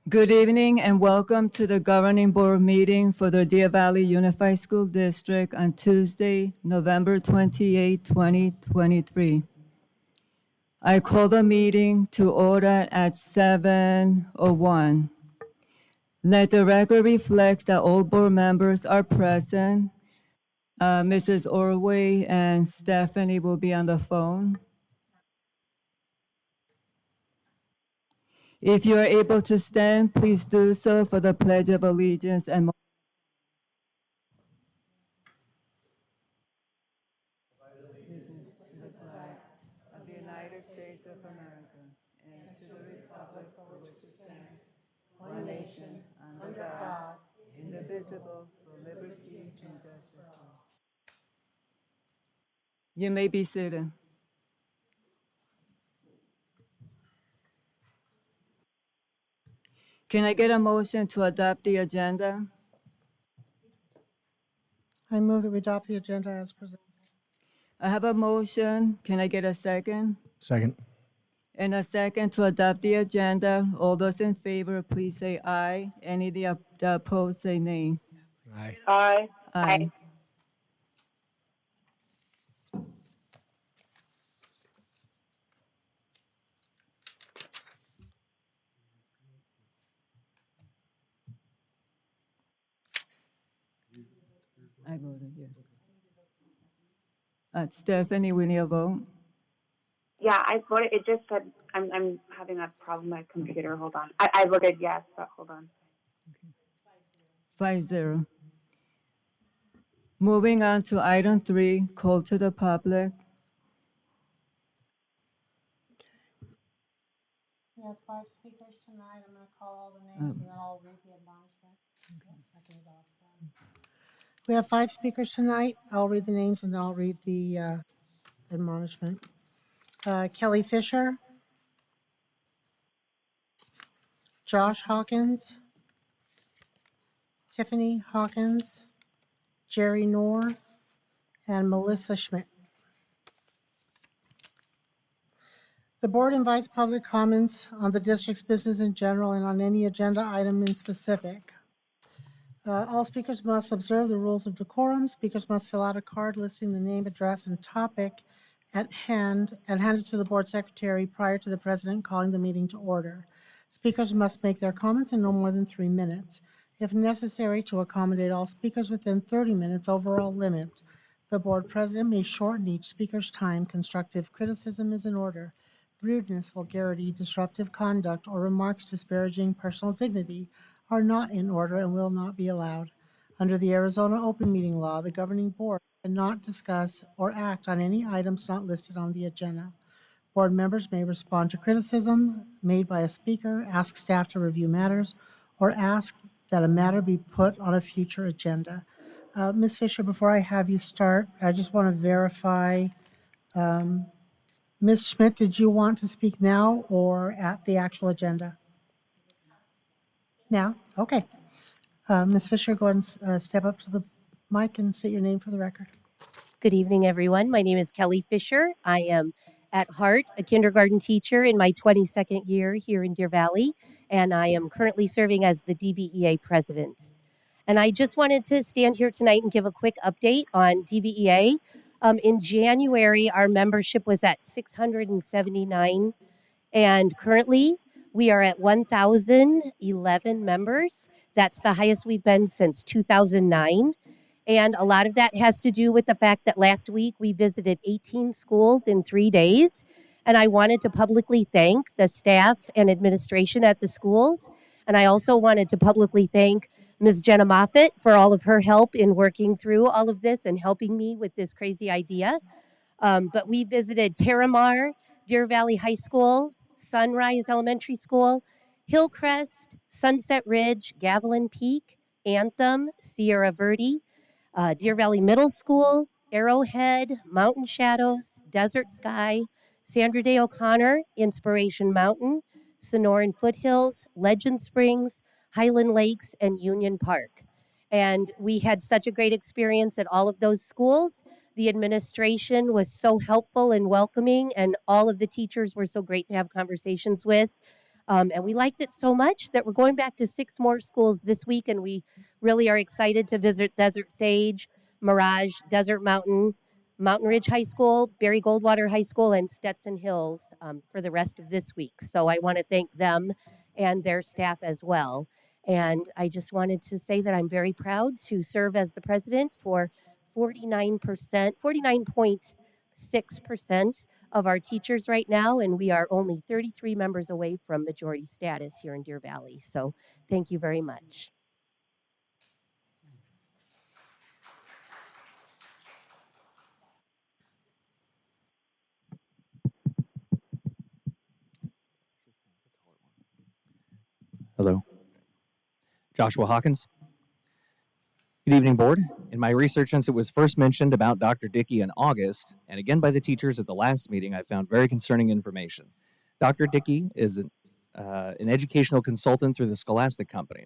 Good evening and welcome to the Governing Board meeting for the Deer Valley Unified School District on Tuesday, November 28, 2023. I call the meeting to order at 7:01. Let the record reflect that all board members are present. Mrs. Orway and Stephanie will be on the phone. If you are able to stand, please do so for the Pledge of Allegiance and allegiance to the flag of the United States of America and to the republic for which it stands, one nation, under God, indivisible, for liberty and justice for all. You may be seated. Can I get a motion to adopt the agenda? I move that we adopt the agenda as presented. I have a motion. Can I get a second? Second. And a second to adopt the agenda. All those in favor, please say aye. Any that opposed, say nay. Aye. Aye. Aye. I voted yes. Stephanie, we need a vote. Yeah, I voted. It just said I'm having a problem with my computer. Hold on. I voted yes, but hold on. 5-0. Moving on to item 3, call to the public. We have 5 speakers tonight. I'm going to call all the names and then I'll read the admonishment. Nothing's off, so. We have 5 speakers tonight. I'll read the names and then I'll read the admonishment. Kelly Fisher, Josh Hawkins, Tiffany Hawkins, Jerry Knorr, and Melissa Schmidt. The board invites public comments on the district's business in general and on any agenda item in specific. All speakers must observe the rules of decorum. Speakers must fill out a card listing the name, address, and topic at hand and hand it to the board secretary prior to the president calling the meeting to order. Speakers must make their comments in no more than 3 minutes. If necessary, to accommodate all speakers within 30 minutes overall limit, the board president may shorten each speaker's time. Constructive criticism is in order. Rudeness, vulgarity, disruptive conduct, or remarks disparaging personal dignity are not in order and will not be allowed. Under the Arizona Open Meeting Law, the governing board cannot discuss or act on any items not listed on the agenda. Board members may respond to criticism made by a speaker, ask staff to review matters, or ask that a matter be put on a future agenda. Ms. Fisher, before I have you start, I just want to verify. Ms. Schmidt, did you want to speak now or at the actual agenda? Now? Okay. Ms. Fisher, go ahead and step up to the mic and state your name for the record. Good evening, everyone. My name is Kelly Fisher. I am at heart a kindergarten teacher in my 22nd year here in Deer Valley, and I am currently serving as the DVEA president. And I just wanted to stand here tonight and give a quick update on DVEA. In January, our membership was at 679, and currently we are at 1,011 members. That's the highest we've been since 2009. And a lot of that has to do with the fact that last week we visited 18 schools in 3 days. And I wanted to publicly thank the staff and administration at the schools. And I also wanted to publicly thank Ms. Jenna Moffitt for all of her help in working through all of this and helping me with this crazy idea. But we visited Terramar, Deer Valley High School, Sunrise Elementary School, Hillcrest, Sunset Ridge, Gavilan Peak, Anthem, Sierra Verde, Deer Valley Middle School, Arrowhead, Mountain Shadows, Desert Sky, Sandra Day O'Connor, Inspiration Mountain, Sonoran Foothills, Legend Springs, Highland Lakes, and Union Park. And we had such a great experience at all of those schools. The administration was so helpful and welcoming, and all of the teachers were so great to have conversations with. And we liked it so much that we're going back to 6 more schools this week, and we really are excited to visit Desert Sage, Mirage, Desert Mountain, Mountain Ridge High School, Barry Goldwater High School, and Stetson Hills for the rest of this week. So I want to thank them and their staff as well. And I just wanted to say that I'm very proud to serve as the president for 49.6% of our teachers right now, and we are only 33 members away from majority status here in Deer Valley. So thank you very much. Hello. Joshua Hawkins. Good evening, board. In my research, since it was first mentioned about Dr. Dickey in August, and again by the teachers at the last meeting, I found very concerning information. Dr. Dickey is an educational consultant through the Scholastic Company.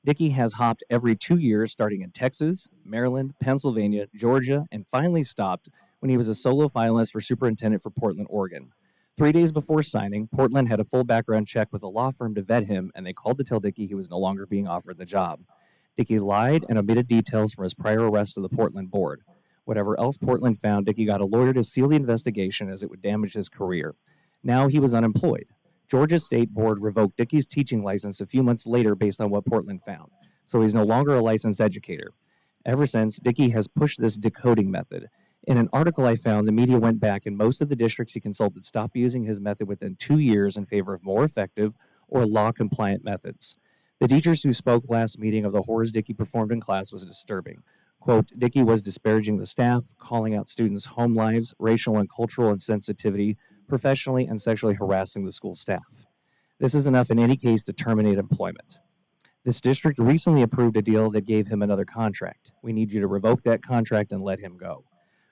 Dickey has hopped every 2 years, starting in Texas, Maryland, Pennsylvania, Georgia, and finally stopped when he was a solo finalist for superintendent for Portland, Oregon. 3 days before signing, Portland had a full background check with a law firm to vet him, and they called to tell Dickey he was no longer being offered the job. Dickey lied and omitted details from his prior arrest to the Portland board. Whatever else Portland found, Dickey got a lawyer to seal the investigation as it would damage his career. Now he was unemployed. Georgia State Board revoked Dickey's teaching license a few months later based on what Portland found, so he's no longer a licensed educator. Ever since, Dickey has pushed this decoding method. In an article I found, the media went back and most of the districts he consulted stopped using his method within 2 years in favor of more effective or law-compliant methods. The teachers who spoke last meeting of the horrors Dickey performed in class was disturbing. Quote, Dickey was disparaging the staff, calling out students' home lives, racial and cultural insensitivity, professionally and sexually harassing the school staff. This is enough in any case to terminate employment. This district recently approved a deal that gave him another contract. We need you to revoke that contract and let him go.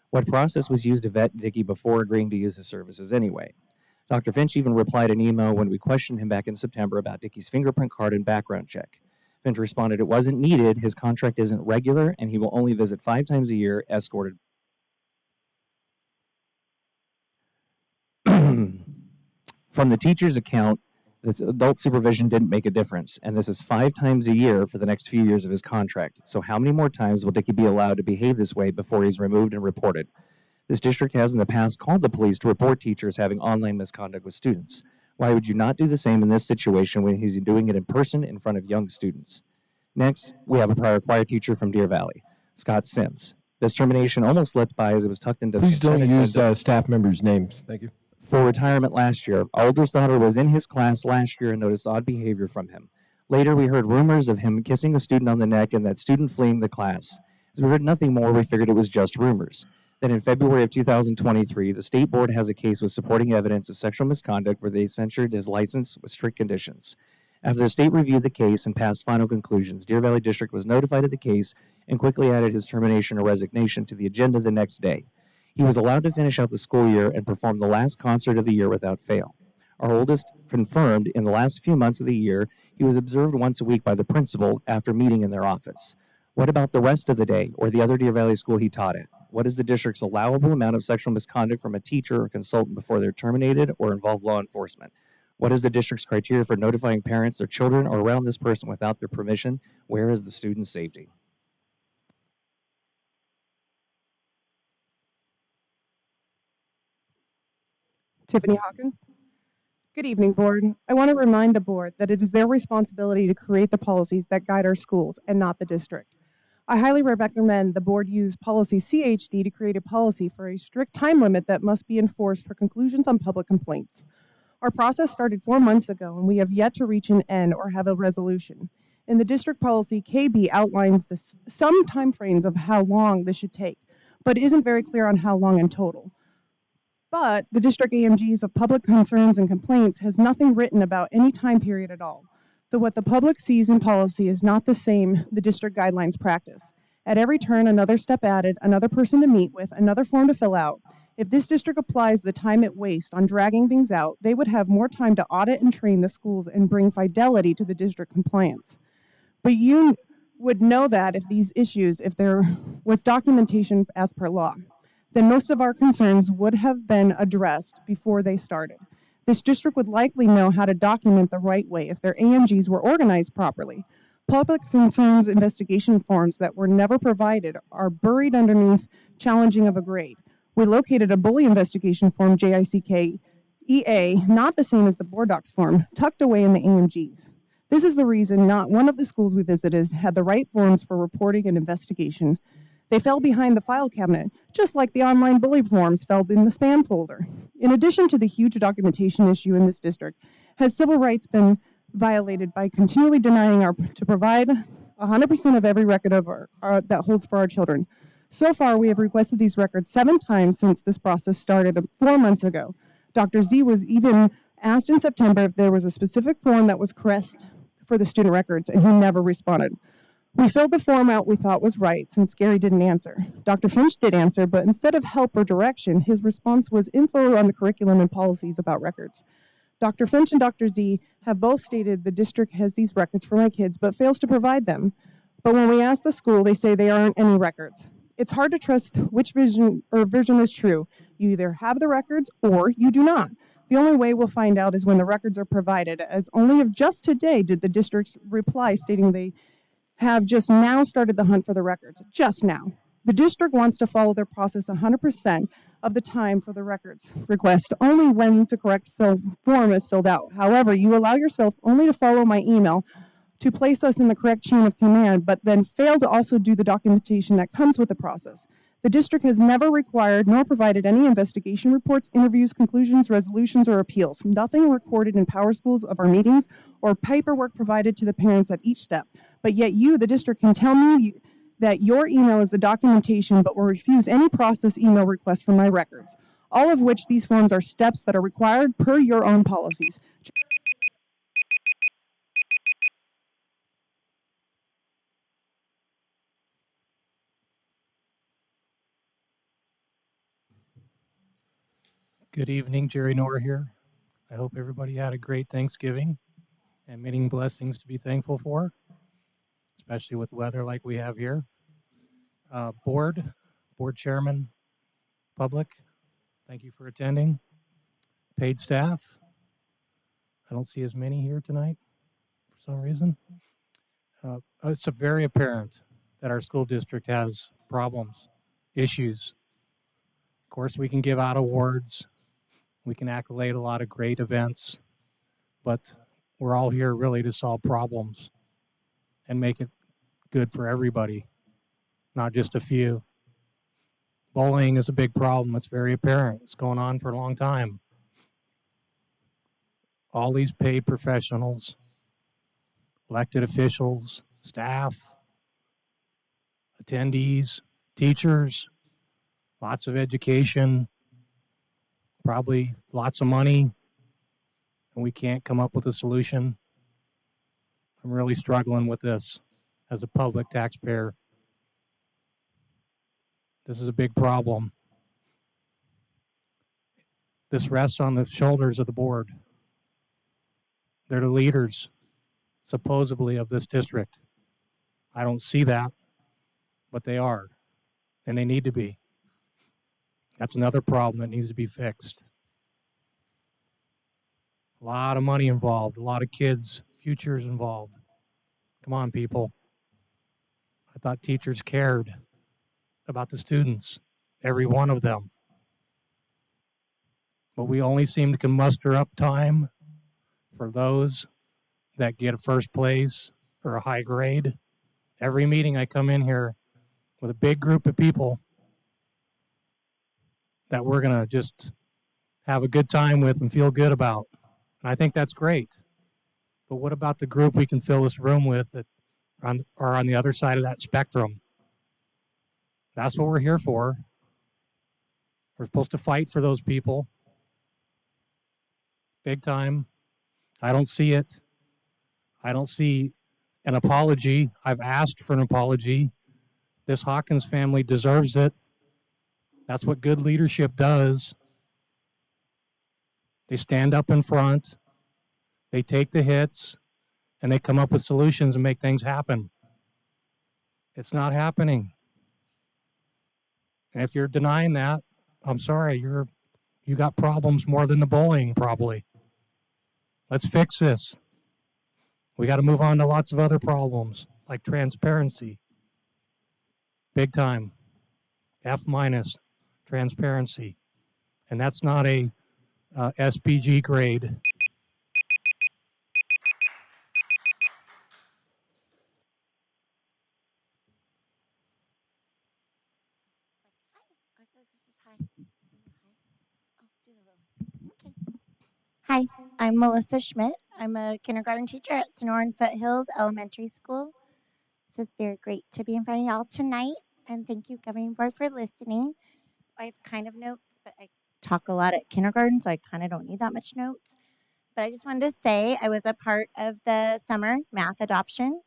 What process was used to vet Dickey before agreeing to use his services anyway? Dr. Finch even replied an email when we questioned him back in September about Dickey's fingerprint card and background check. Finch responded it wasn't needed, his contract isn't regular, and he will only visit 5 times a year, escorted. From the teacher's account, this adult supervision didn't make a difference, and this is 5 times a year for the next few years of his contract. So how many more times will Dickey be allowed to behave this way before he's removed and reported? This district has in the past called the police to report teachers having online misconduct with students. Why would you not do the same in this situation when he's doing it in person in front of young students? Next, we have a prior choir teacher from Deer Valley, Scott Sims. This termination almost slipped by as it was tucked into. Please don't use staff members' names. Thank you. For retirement last year. Our oldest daughter was in his class last year and noticed odd behavior from him. Later, we heard rumors of him kissing a student on the neck and that student fleeing the class. As we heard nothing more, we figured it was just rumors. Then in February of 2023, the state board has a case with supporting evidence of sexual misconduct where they censured his license with strict conditions. After the state reviewed the case and passed final conclusions, Deer Valley District was notified of the case and quickly added his termination or resignation to the agenda the next day. He was allowed to finish out the school year and perform the last concert of the year without fail. Our oldest confirmed in the last few months of the year, he was observed once a week by the principal after meeting in their office. What about the rest of the day or the other Deer Valley school he taught at? What is the district's allowable amount of sexual misconduct from a teacher or consultant before they're terminated or involve law enforcement? What is the district's criteria for notifying parents, their children, or around this person without their permission? Where is the student's safety? Tiffany Hawkins. Good evening, Board. I want to remind the Board that it is their responsibility to create the policies that guide our schools and not the district. I highly recommend the Board use policy CHD to create a policy for a strict time limit that must be enforced for conclusions on public complaints. Our process started 4 months ago, and we have yet to reach an end or have a resolution. In the district policy, KB outlines some timeframes of how long this should take, but isn't very clear on how long in total. But the district AMGs of public concerns and complaints has nothing written about any time period at all. So what the public sees in policy is not the same the district guidelines practice. At every turn, another step added, another person to meet with, another form to fill out. If this district applies the time it wastes on dragging things out, they would have more time to audit and train the schools and bring fidelity to the district compliance. But you would know that if there was documentation as per law, then most of our concerns would have been addressed before they started. This district would likely know how to document the right way if their AMGs were organized properly. Public concerns investigation forms that were never provided are buried underneath challenging of a grade. We located a bully investigation form, JICK EA, not the same as the board docs form, tucked away in the AMGs. This is the reason not one of the schools we visited had the right forms for reporting and investigation. They fell behind the file cabinet, just like the online bully forms fell in the spam folder. In addition to the huge documentation issue in this district, has civil rights been violated by continually denying to provide 100% of every record of that holds for our children. So far, we have requested these records 7 times since this process started 4 months ago. Dr. Z was even asked in September if there was a specific form that was correct for the student records, and he never responded. We filled the form out we thought was right since Gary didn't answer. Dr. Finch did answer, but instead of help or direction, his response was info on the curriculum and policies about records. Dr. Finch and Dr. Z have both stated the district has these records for my kids, but fails to provide them. But when we ask the school, they say there aren't any records. It's hard to trust which version is true. You either have the records or you do not. The only way we'll find out is when the records are provided, as only of just today did the district's reply stating they have just now started the hunt for the records, just now. The district wants to follow their process 100% of the time for the records request, only when the correct form is filled out. However, you allow yourself only to follow my email to place us in the correct chain of command, but then fail to also do the documentation that comes with the process. The district has never required nor provided any investigation reports, interviews, conclusions, resolutions, or appeals. Nothing recorded in Power Schools of our meetings or paperwork provided to the parents at each step. But yet you, the district, can tell me that your email is the documentation, but will refuse any process email request for my records. All of which these forms are steps that are required per your own policies. Good evening, Jerry Knorr here. I hope everybody had a great Thanksgiving and many blessings to be thankful for, especially with weather like we have here. Board chairman, public, thank you for attending. Paid staff, I don't see as many here tonight for some reason. It's very apparent that our school district has problems, issues. Of course, we can give out awards. We can accolade a lot of great events, but we're all here really to solve problems and make it good for everybody, not just a few. Bullying is a big problem. It's very apparent. It's going on for a long time. All these paid professionals, elected officials, staff, attendees, teachers, lots of education, probably lots of money, and we can't come up with a solution. I'm really struggling with this as a public taxpayer. This is a big problem. This rests on the shoulders of the board. They're the leaders, supposedly, of this district. I don't see that, but they are, and they need to be. That's another problem that needs to be fixed. A lot of money involved, a lot of kids' futures involved. Come on, people. I thought teachers cared about the students, every one of them. But we only seem to muster up time for those that get a first place or a high grade. Every meeting I come in here with a big group of people that we're going to just have a good time with and feel good about. And I think that's great. But what about the group we can fill this room with that are on the other side of that spectrum? That's what we're here for. We're supposed to fight for those people. Big time. I don't see it. I don't see an apology. I've asked for an apology. This Hawkins family deserves it. That's what good leadership does. They stand up in front, they take the hits, and they come up with solutions and make things happen. It's not happening. And if you're denying that, I'm sorry, you got problems more than the bullying, probably. Let's fix this. We got to move on to lots of other problems like transparency. Big time. F minus transparency. And that's not a SPG grade. Hi, I'm Melissa Schmidt. I'm a kindergarten teacher at Sonoran Foothills Elementary School. So it's very great to be in front of y'all tonight. And thank you, Governing Board, for listening. I have kind of notes, but I talk a lot at kindergarten, so I kind of don't need that much notes. But I just wanted to say I was a part of the summer math adoption,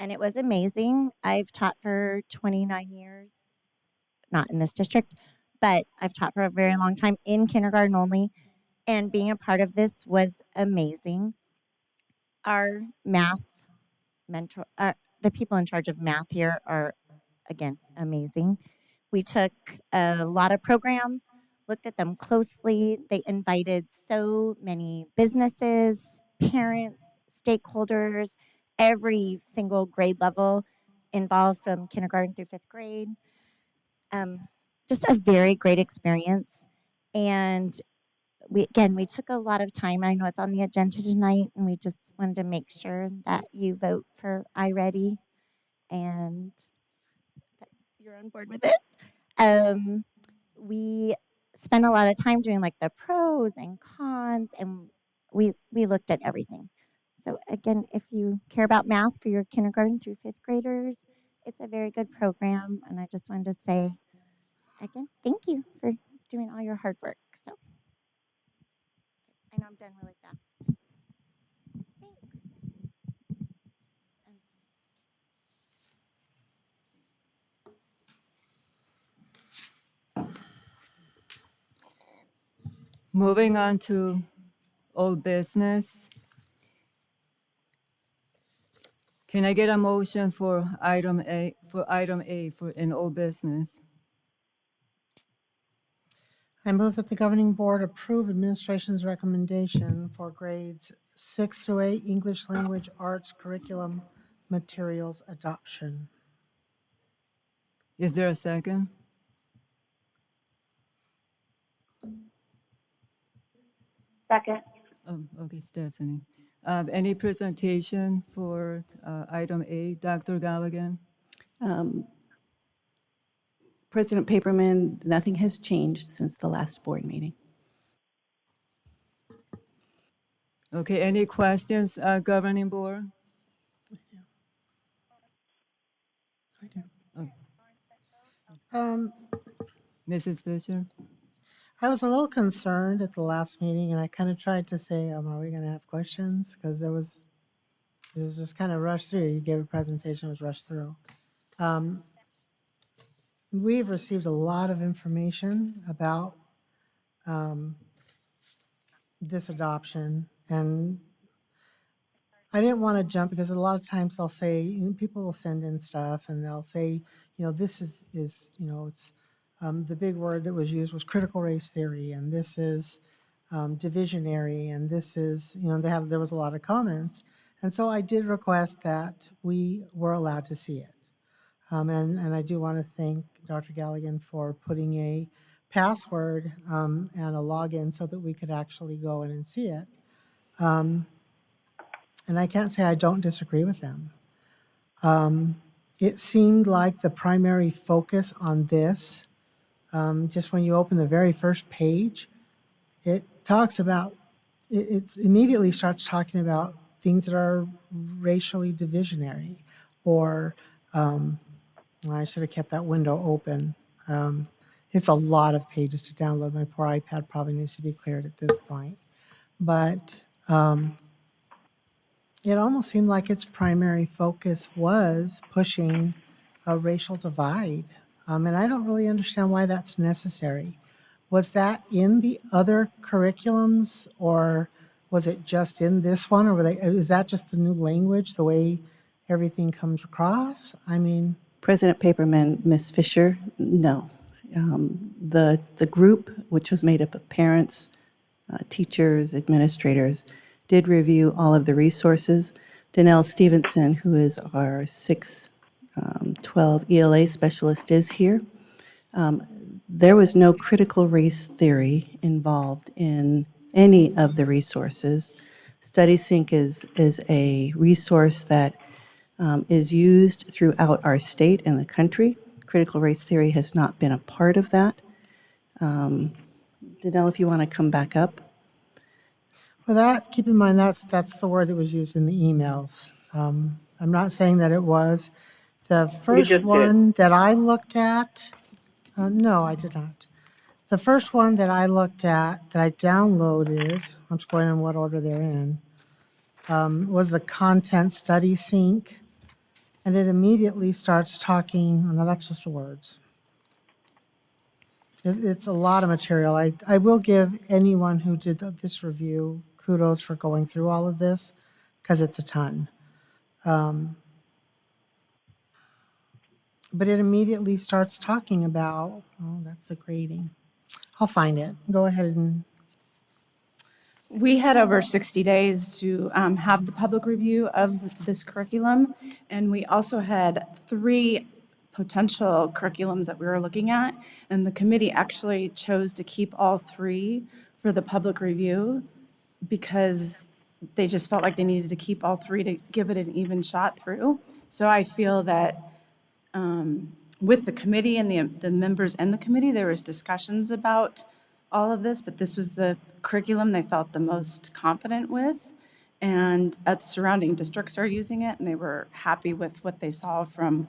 and it was amazing. I've taught for 29 years, not in this district, but I've taught for a very long time in kindergarten only. And being a part of this was amazing. Our math mentor, the people in charge of math here are, again, amazing. We took a lot of programs, looked at them closely. They invited so many businesses, parents, stakeholders, every single grade level involved from kindergarten through fifth grade. Just a very great experience. And we took a lot of time. I know it's on the agenda tonight, and we just wanted to make sure that you vote for iReady and that you're on board with it. We spent a lot of time doing like the pros and cons, and we looked at everything. So again, if you care about math for your kindergarten through fifth graders, it's a very good program. And I just wanted to say again, thank you for doing all your hard work. So I know I'm done really fast. Moving on to old business. Can I get a motion for item A, for in old business? I move that the governing board approve administration's recommendation for grades 6 through 8 English language arts curriculum materials adoption. Is there a second? Second. Oh, okay, Stephanie. Any presentation for item A, Dr. Galligan? President Paperman, nothing has changed since the last board meeting. Okay, any questions, governing board? I do. Oh. Mrs. Fisher? I was a little concerned at the last meeting, and I kind of tried to say, are we going to have questions? Because it was just kind of rushed through. You gave a presentation, it was rushed through. We've received a lot of information about this adoption, and I didn't want to jump because a lot of times they'll say, people will send in stuff and they'll say, this is it's the big word that was used was critical race theory, and this is divisionary, and this is, there was a lot of comments. And so I did request that we were allowed to see it. And I do want to thank Dr. Galligan for putting a password and a login so that we could actually go in and see it. And I can't say I don't disagree with them. It seemed like the primary focus on this, just when you open the very first page, it talks about, it immediately starts talking about things that are racially divisionary, or I should have kept that window open. It's a lot of pages to download. My poor iPad probably needs to be cleared at this point. But it almost seemed like its primary focus was pushing a racial divide. And I don't really understand why that's necessary. Was that in the other curriculums, or was it just in this one? Or is that just the new language, the way everything comes across? I mean, President Paperman, Ms. Fisher, no. The group, which was made up of parents, teachers, administrators, did review all of the resources. Danelle Stevenson, who is our 612 ELA specialist, is here. There was no critical race theory involved in any of the resources. StudySync is a resource that is used throughout our state and the country. Critical race theory has not been a part of that. Danelle, if you want to come back up. Well, keep in mind, that's the word that was used in the emails. I'm not saying that it was. The first one that I looked at, no, I did not. The first one that I looked at, that I downloaded, I'm just going in what order they're in, was the Content Study Sync. And it immediately starts talking, oh, no, that's just the words. It's a lot of material. I will give anyone who did this review kudos for going through all of this, because it's a ton. But it immediately starts talking about, oh, that's the grading. I'll find it. Go ahead and. We had over 60 days to have the public review of this curriculum, and we also had 3 potential curriculums that we were looking at, and the committee actually chose to keep all 3 for the public review because they just felt like they needed to keep all 3 to give it an even shot through. So I feel that with the committee and the members and the committee, there was discussions about all of this, but this was the curriculum they felt the most confident with. And the surrounding districts are using it, and they were happy with what they saw from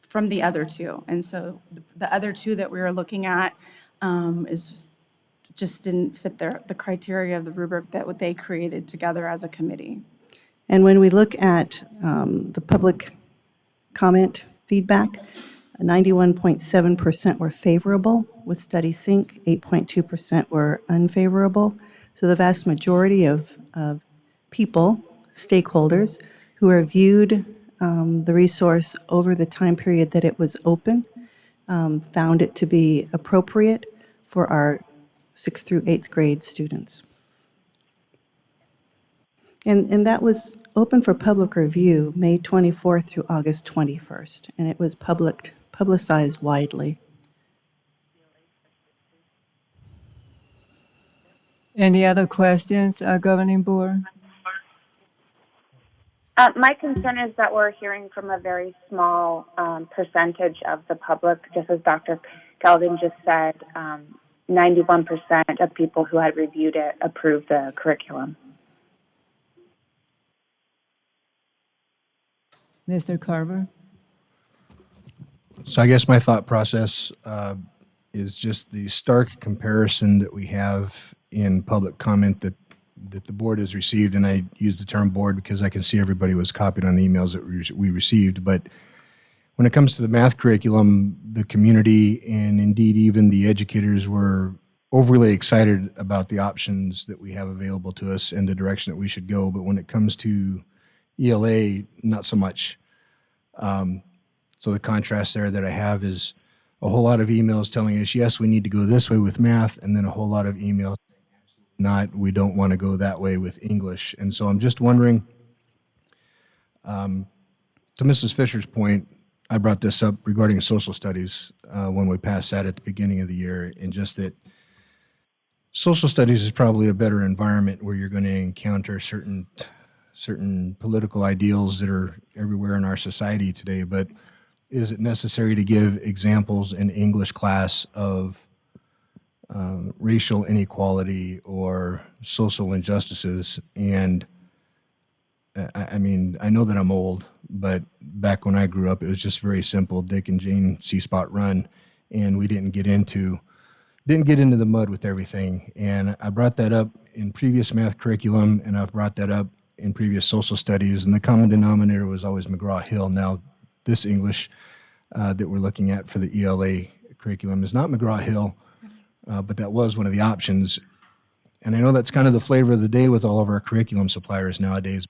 from the other 2. And so the other 2 that we were looking at just didn't fit the criteria of the rubric that what they created together as a committee. And when we look at the public comment feedback, 91.7% were favorable with StudySync, 8.2% were unfavorable. So the vast majority of people, stakeholders, who reviewed the resource over the time period that it was open, found it to be appropriate for our 6th through 8th grade students. And that was open for public review May 24th through August 21st, and it was publicized widely. Any other questions, Governing Board? My concern is that we're hearing from a very small percentage of the public, just as Dr. Galvin just said, 91% of people who had reviewed it approved the curriculum. Mr. Carver? So I guess my thought process is just the stark comparison that we have in public comment that the board has received, and I use the term board because I can see everybody was copied on the emails that we received. But when it comes to the math curriculum, the community and indeed even the educators were overly excited about the options that we have available to us and the direction that we should go. But when it comes to ELA, not so much. So the contrast there that I have is a whole lot of emails telling us, yes, we need to go this way with math, and then a whole lot of emails not, we don't want to go that way with English. And so I'm just wondering, to Mrs. Fisher's point, I brought this up regarding social studies when we passed that at the beginning of the year, and just that social studies is probably a better environment where you're going to encounter certain political ideals that are everywhere in our society today. But is it necessary to give examples in English class of racial inequality or social injustices? And I mean, I know that I'm old, but back when I grew up, it was just very simple. Dick and Jane see spot run, and we didn't get into the mud with everything. And I brought that up in previous math curriculum, and I've brought that up in previous social studies, and the common denominator was always McGraw-Hill. Now, this English that we're looking at for the ELA curriculum is not McGraw-Hill, but that was one of the options. And I know that's kind of the flavor of the day with all of our curriculum suppliers nowadays.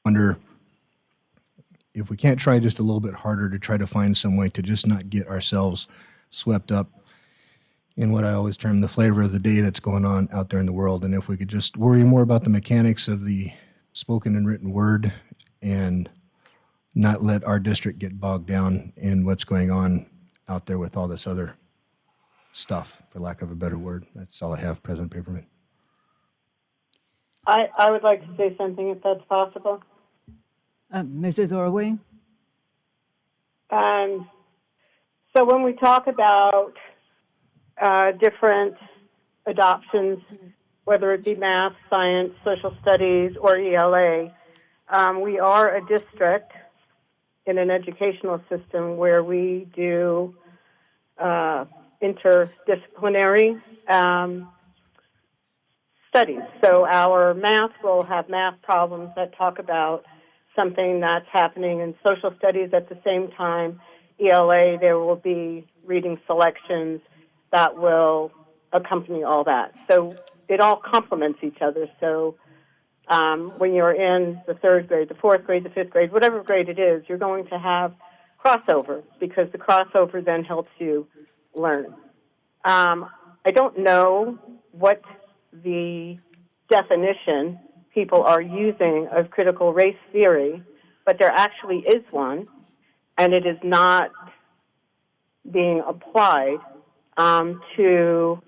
I wonder if we can't try just a little bit harder to try to find some way to just not get ourselves swept up in what I always term the flavor of the day that's going on out there in the world. And if we could just worry more about the mechanics of the spoken and written word and not let our district get bogged down in what's going on out there with all this other stuff, for lack of a better word. That's all I have, President Paperman. I would like to say something if that's possible. Mrs. Orway? So when we talk about different adoptions, whether it be math, science, social studies, or ELA, we are a district in an educational system where we do interdisciplinary studies. So our math will have math problems that talk about something that's happening in social studies. At the same time, ELA, there will be reading selections that will accompany all that. So it all complements each other. So when you're in the third grade, the fourth grade, the fifth grade, whatever grade it is, you're going to have crossover because the crossover then helps you learn. I don't know what the definition people are using of critical race theory, but there actually is one, and it is not being applied to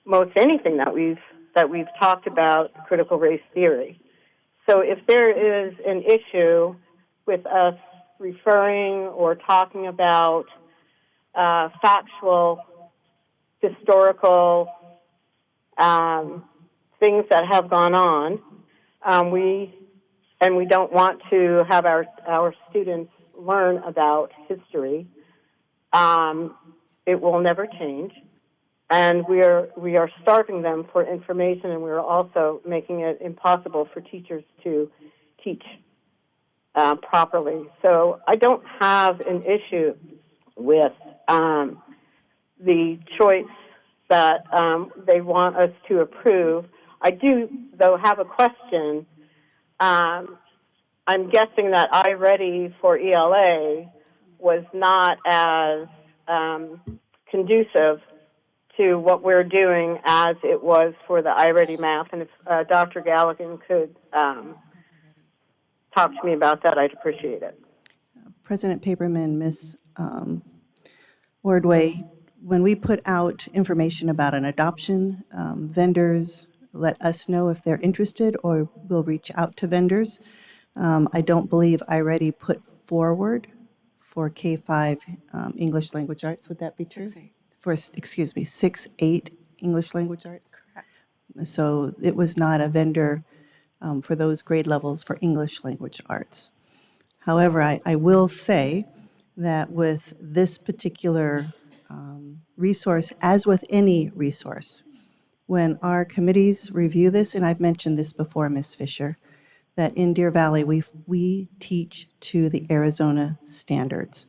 most anything that we've talked about critical race theory. So if there is an issue with us referring or talking about factual, historical things that have gone on, we don't want to have our students learn about history. It will never change, and we are starving them for information, and we are also making it impossible for teachers to teach properly. So I don't have an issue with the choice that they want us to approve. I do, though, have a question. I'm guessing that iReady for ELA was not as conducive to what we're doing as it was for the iReady math. And if Dr. Galligan could talk to me about that, I'd appreciate it. President Paperman, Ms. Ordway, when we put out information about an adoption, vendors let us know if they're interested, or we'll reach out to vendors. I don't believe iReady put forward for K-5 English Language Arts. Would that be true? 6-8. For, excuse me, 6-8 English Language Arts? Correct. So it was not a vendor for those grade levels for English Language Arts. However, I will say that with this particular resource, as with any resource, when our committees review this, and I've mentioned this before, Ms. Fisher, that in Deer Valley, we teach to the Arizona standards.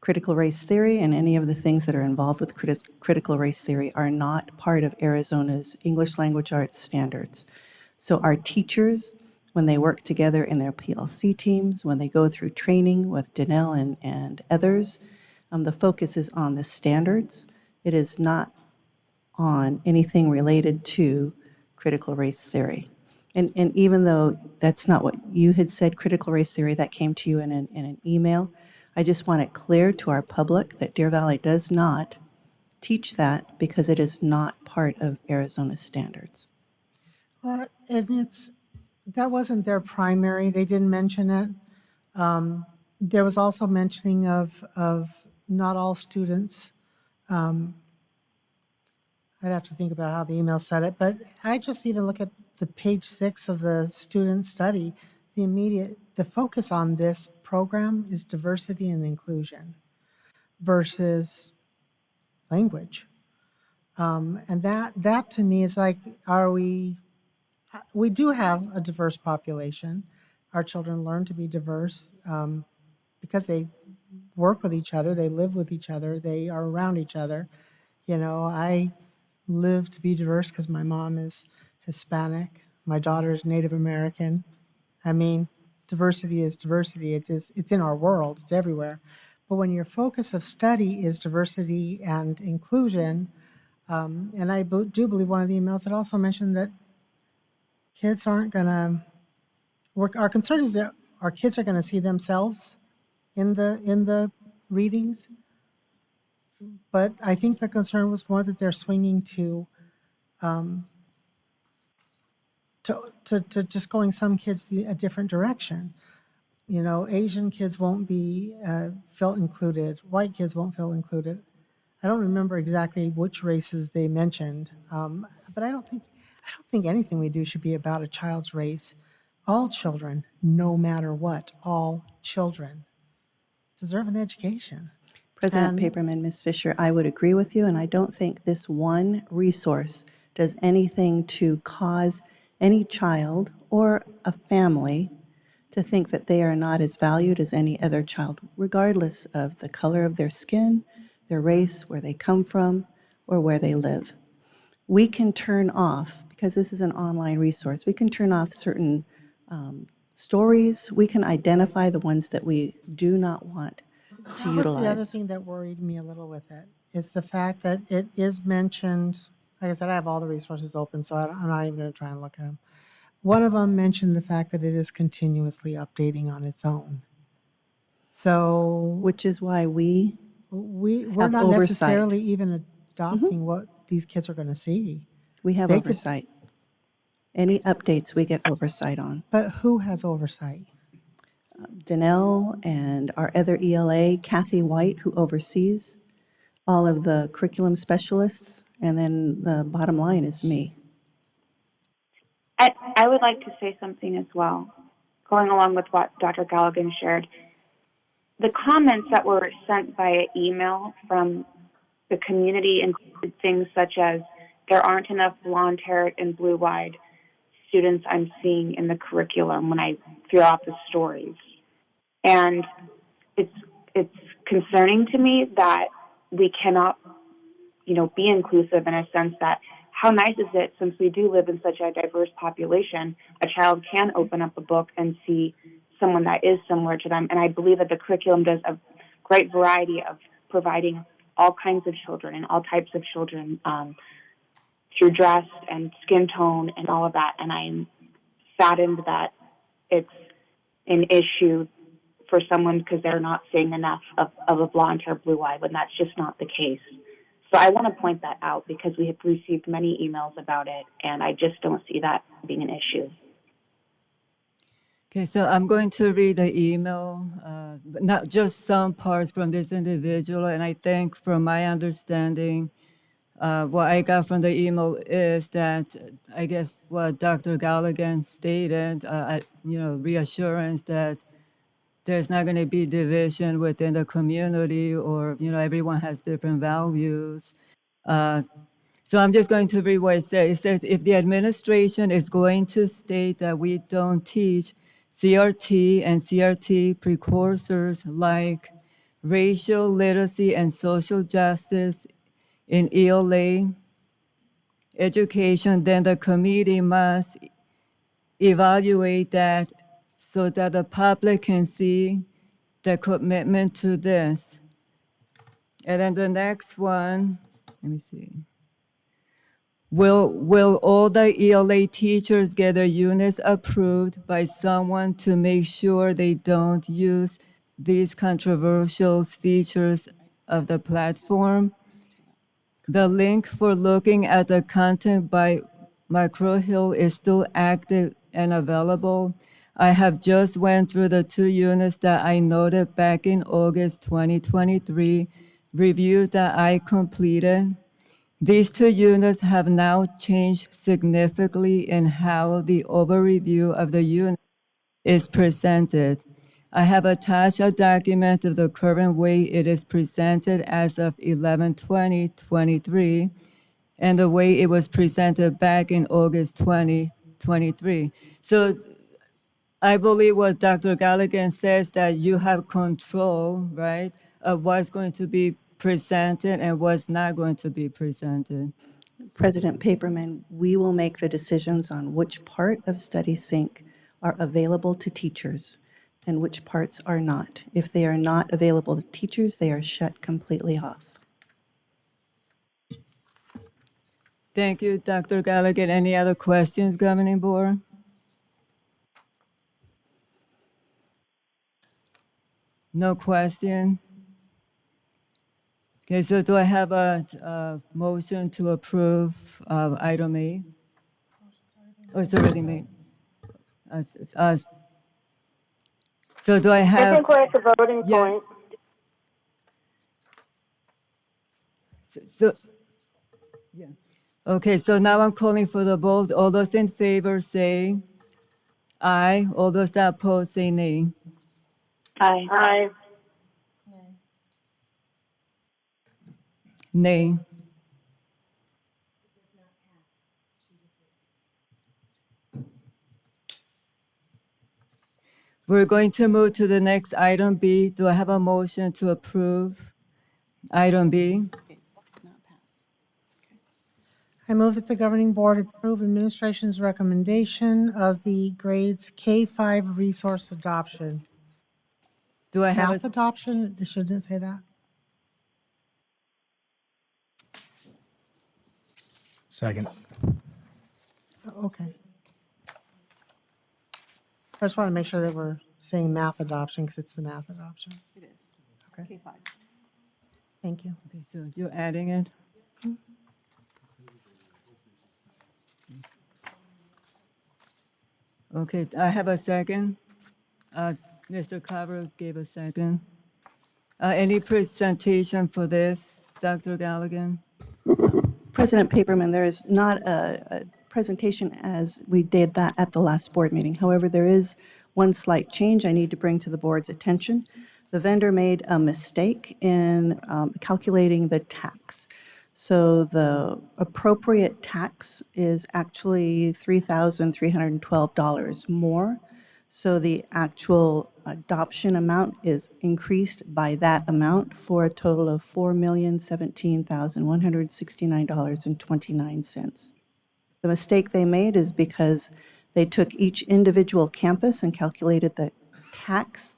Critical race theory and any of the things that are involved with critical race theory are not part of Arizona's English Language Arts standards. So our teachers, when they work together in their PLC teams, when they go through training with Danelle and others, the focus is on the standards. It is not on anything related to critical race theory. And even though that's not what you had said, critical race theory, that came to you in an email, I just want it clear to our public that Deer Valley does not teach that because it is not part of Arizona standards. Well, and that wasn't their primary. They didn't mention it. There was also mentioning of not all students. I'd have to think about how the email said it, but I just even look at the page 6 of the student study. The focus on this program is diversity and inclusion versus language. And that to me is like, we do have a diverse population. Our children learn to be diverse because they work with each other, they live with each other, they are around each other. You know, I live to be diverse because my mom is Hispanic, my daughter is Native American. I mean, diversity is diversity. It's in our world, it's everywhere. But when your focus of study is diversity and inclusion, And I do believe one of the emails had also mentioned that kids aren't going to work. Our concern is that our kids are going to see themselves in the readings. But I think the concern was more that they're swinging to just going some kids a different direction. You know, Asian kids won't be felt included. White kids won't feel included. I don't remember exactly which races they mentioned, but I don't think anything we do should be about a child's race. All children, no matter what, all children deserve an education. President And Paperman, Ms. Fisher, I would agree with you, and I don't think this one resource does anything to cause any child or a family to think that they are not as valued as any other child, regardless of the color of their skin, their race, where they come from, or where they live. We can turn off, because this is an online resource, we can turn off certain stories. We can identify the ones that we do not want to that was the other utilize. thing that worried me a little with it, is the fact that it is mentioned. Like I said, I have all the resources open, so I'm not even going to try and look at them. One of them mentioned the fact that it is continuously updating on its own. So Which is why we're not oversight. necessarily even adopting what these kids are going to see. We have They could- oversight. Any updates we get oversight on. But who has oversight? Danelle and our other ELA, Kathy White, who oversees all of the curriculum specialists, and then the bottom line is me. I would like to say something as well, going along with what Dr. Galligan shared. The comments that were sent via email from the community included things such as, there aren't enough blonde-haired and blue-eyed students I'm seeing in the curriculum when I throw out the stories. And it's concerning to me that we cannot, be inclusive in a sense that, how nice is it, since we do live in such a diverse population, a child can open up a book and see someone that is similar to them. And I believe that the curriculum does a great variety of providing all kinds of children and all types of children through dress and skin tone and all of that. And I'm saddened that it's an issue for someone because they're not seeing enough of a blonde hair, blue eye, when that's just not the case. So I want to point that out because we have received many emails about it, and I just don't see that being an issue. Okay, so I'm going to read the email, not just some parts from this individual, and I think from my understanding, what I got from the email is that I guess what Dr. Galligan stated, reassurance that there's not going to be division within the community, or everyone has different values. So I'm just going to read what it says. It says, if the administration is going to state that we don't teach CRT and CRT precursors like racial literacy and social justice in ELA education, then the committee must evaluate that so that the public can see the commitment to this. And then the next one, let me see. Will all the ELA teachers get their units approved by someone to make sure they don't use these controversial features of the platform? The link for looking at the content by McGraw-Hill is still active and available. I have just went through the 2 units that I noted back in August 2023, review that I completed. These 2 units have now changed significantly in how the overview of the unit is presented. I have attached a document of the current way it is presented as of 11/20/23 and the way it was presented back in August 2023. So I believe what Dr. Galligan says, that you have control, right, of what's going to be presented and what's not going to be presented. President Paperman, we will make the decisions on which part of Study Sync are available to teachers and which parts are not. If they are not available to teachers, they are shut completely off. Thank you, Dr. Gallagher. Any other questions, Governing Board? No question? Okay, so do I have a motion to approve item A? Oh, it's already made. So do I I have? think we're at the voting Yes. point. So, yeah. Okay, so now I'm calling for the vote. All those in favor say aye. All those that oppose say nay. Aye. Aye. Nay. We're going to move to the next item B. Do I have a motion to approve item B? I move that the governing board approve administration's recommendation of the grades K-5 resource adoption. Do I have Math a, adoption, it shouldn't say that. Second. Okay. I just want to make sure that we're saying math adoption because it's the math adoption. It is. Okay. K5. Thank you. okay, so you're adding it? Okay, I have a second. Mr. Carver gave a second. Any presentation for this, Dr. Gallagher? President Paperman, there is not a presentation as we did that at the last board meeting. However, there is one slight change I need to bring to the board's attention. The vendor made a mistake in calculating the tax. So the appropriate tax is actually $3,312 more. So the actual adoption amount is increased by that amount for a total of $4,017,169.29. The mistake they made is because they took each individual campus and calculated the tax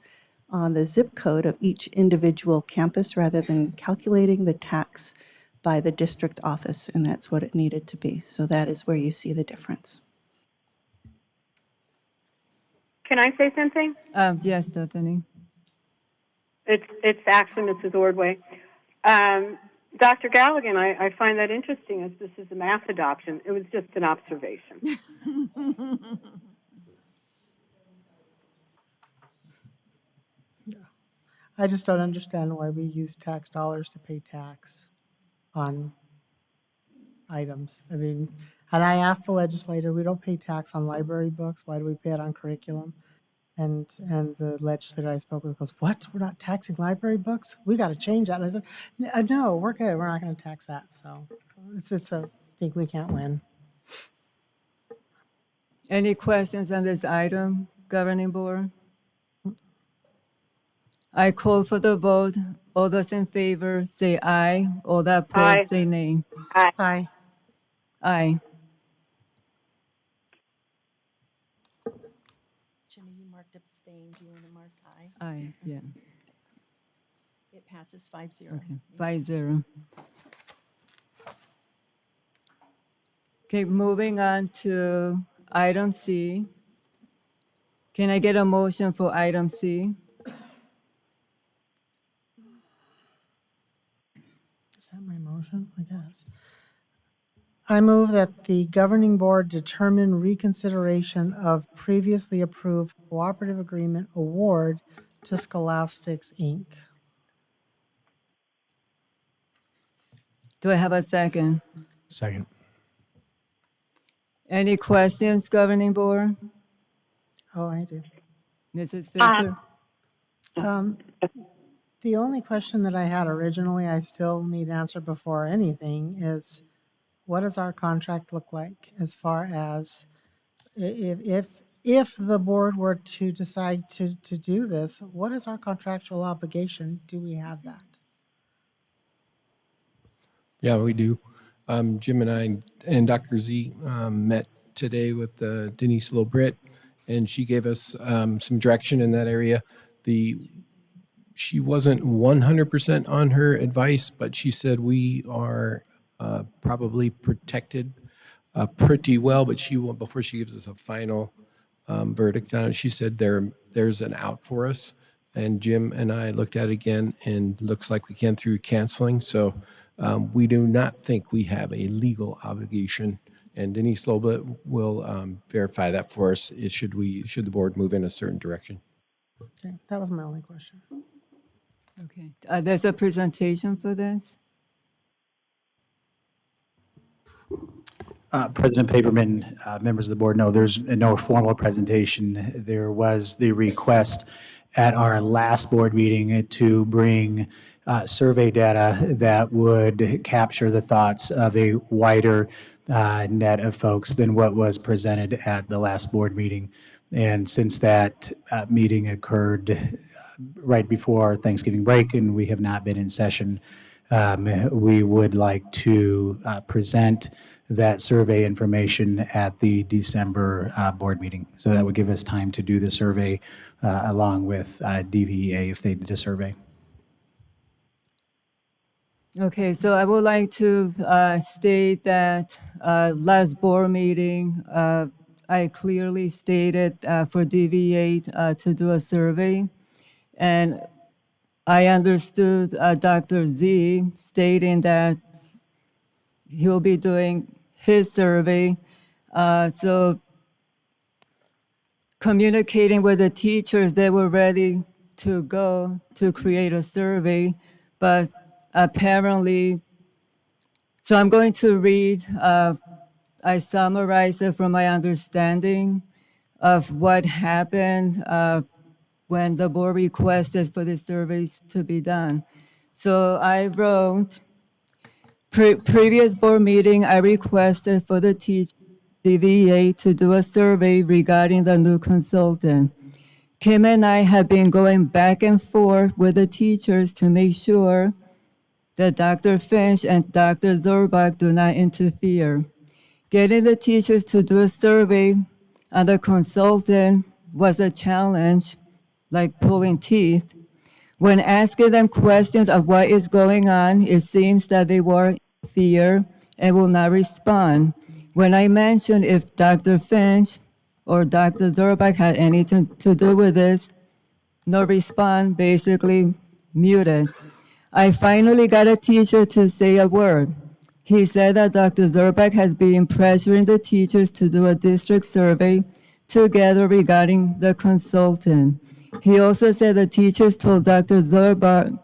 on the zip code of each individual campus rather than calculating the tax by the district office, and that's what it needed to be. So that is where you see the difference. Can I say something? Yes, Stephanie. It's actually Mrs. Ordway. Dr. Galligan, I find that interesting as this is a math adoption. It was just an observation. I just don't understand why we use tax dollars to pay tax on items. I mean, and I asked the legislator, we don't pay tax on library books. Why do we pay it on curriculum? And the legislator I spoke with goes, what? We're not taxing library books? We got to change that. And I said, no, we're good. We're not going to tax that. So it's a thing we can't win. Any questions on this item, Governing Board? I call for the vote. All those in favor say aye. All that Aye. oppose say nay. Aye. Aye. Jimmy, you marked abstain. Do you want to mark aye? Aye, yeah. It passes 5-0. Okay, 5-0. Okay, moving on to item C. Can I get a motion for item C? Is that my motion? I guess. I move that the governing board determine reconsideration of previously approved cooperative agreement award to Scholastics, Inc. Do I have a second? Second. Any questions, Governing Board? Oh, I do. Mrs. Fisher? The only question that I had originally, I still need answered before anything, is what does our contract look like as far as if the board were to decide to do this, what is our contractual obligation? Do we have that? Yeah, we do. Jim and I and Dr. Z met today with Denise Lobrit, and she gave us some direction in that area. She wasn't 100% on her advice, but she said we are probably protected pretty well, but before she gives us a final verdict on it, she said there's an out for us. And Jim and I looked at it again, and looks like we can through canceling. So we do not think we have a legal obligation. And Denise Loba will verify that for us. Should the board move in a certain direction? Okay, that was my only question. Okay. There's a presentation for this? President Paperman, members of the board, no, there's no formal presentation. There was the request at our last board meeting to bring survey data that would capture the thoughts of a wider net of folks than what was presented at the last board meeting. And since that meeting occurred right before Thanksgiving break and we have not been in session, we would like to present that survey information at the December board meeting. So that would give us time to do the survey along with DVEA if they did a survey. Okay, so I would like to state that last board meeting, I clearly stated for DVA to do a survey. And I understood Dr. Z stating that he'll be doing his survey. So communicating with the teachers, they were ready to go to create a survey, but apparently, so I'm going to read, I summarize it from my understanding of what happened when the board requested for the surveys to be done. So I wrote, previous board meeting, I requested for the DVA to do a survey regarding the new consultant. Kim and I have been going back and forth with the teachers to make sure that Dr. Finch and Dr. Zorbach do not interfere. Getting the teachers to do a survey on the consultant was a challenge, like pulling teeth. When asking them questions of what is going on, it seems that they were in fear and will not respond. When I mentioned if Dr. Finch or Dr. Zorbach had anything to do with this, no response, basically muted. I finally got a teacher to say a word. He said that Dr. Zorbach has been pressuring the teachers to do a district survey together regarding the consultant. He also said the teachers told Dr. Zorbach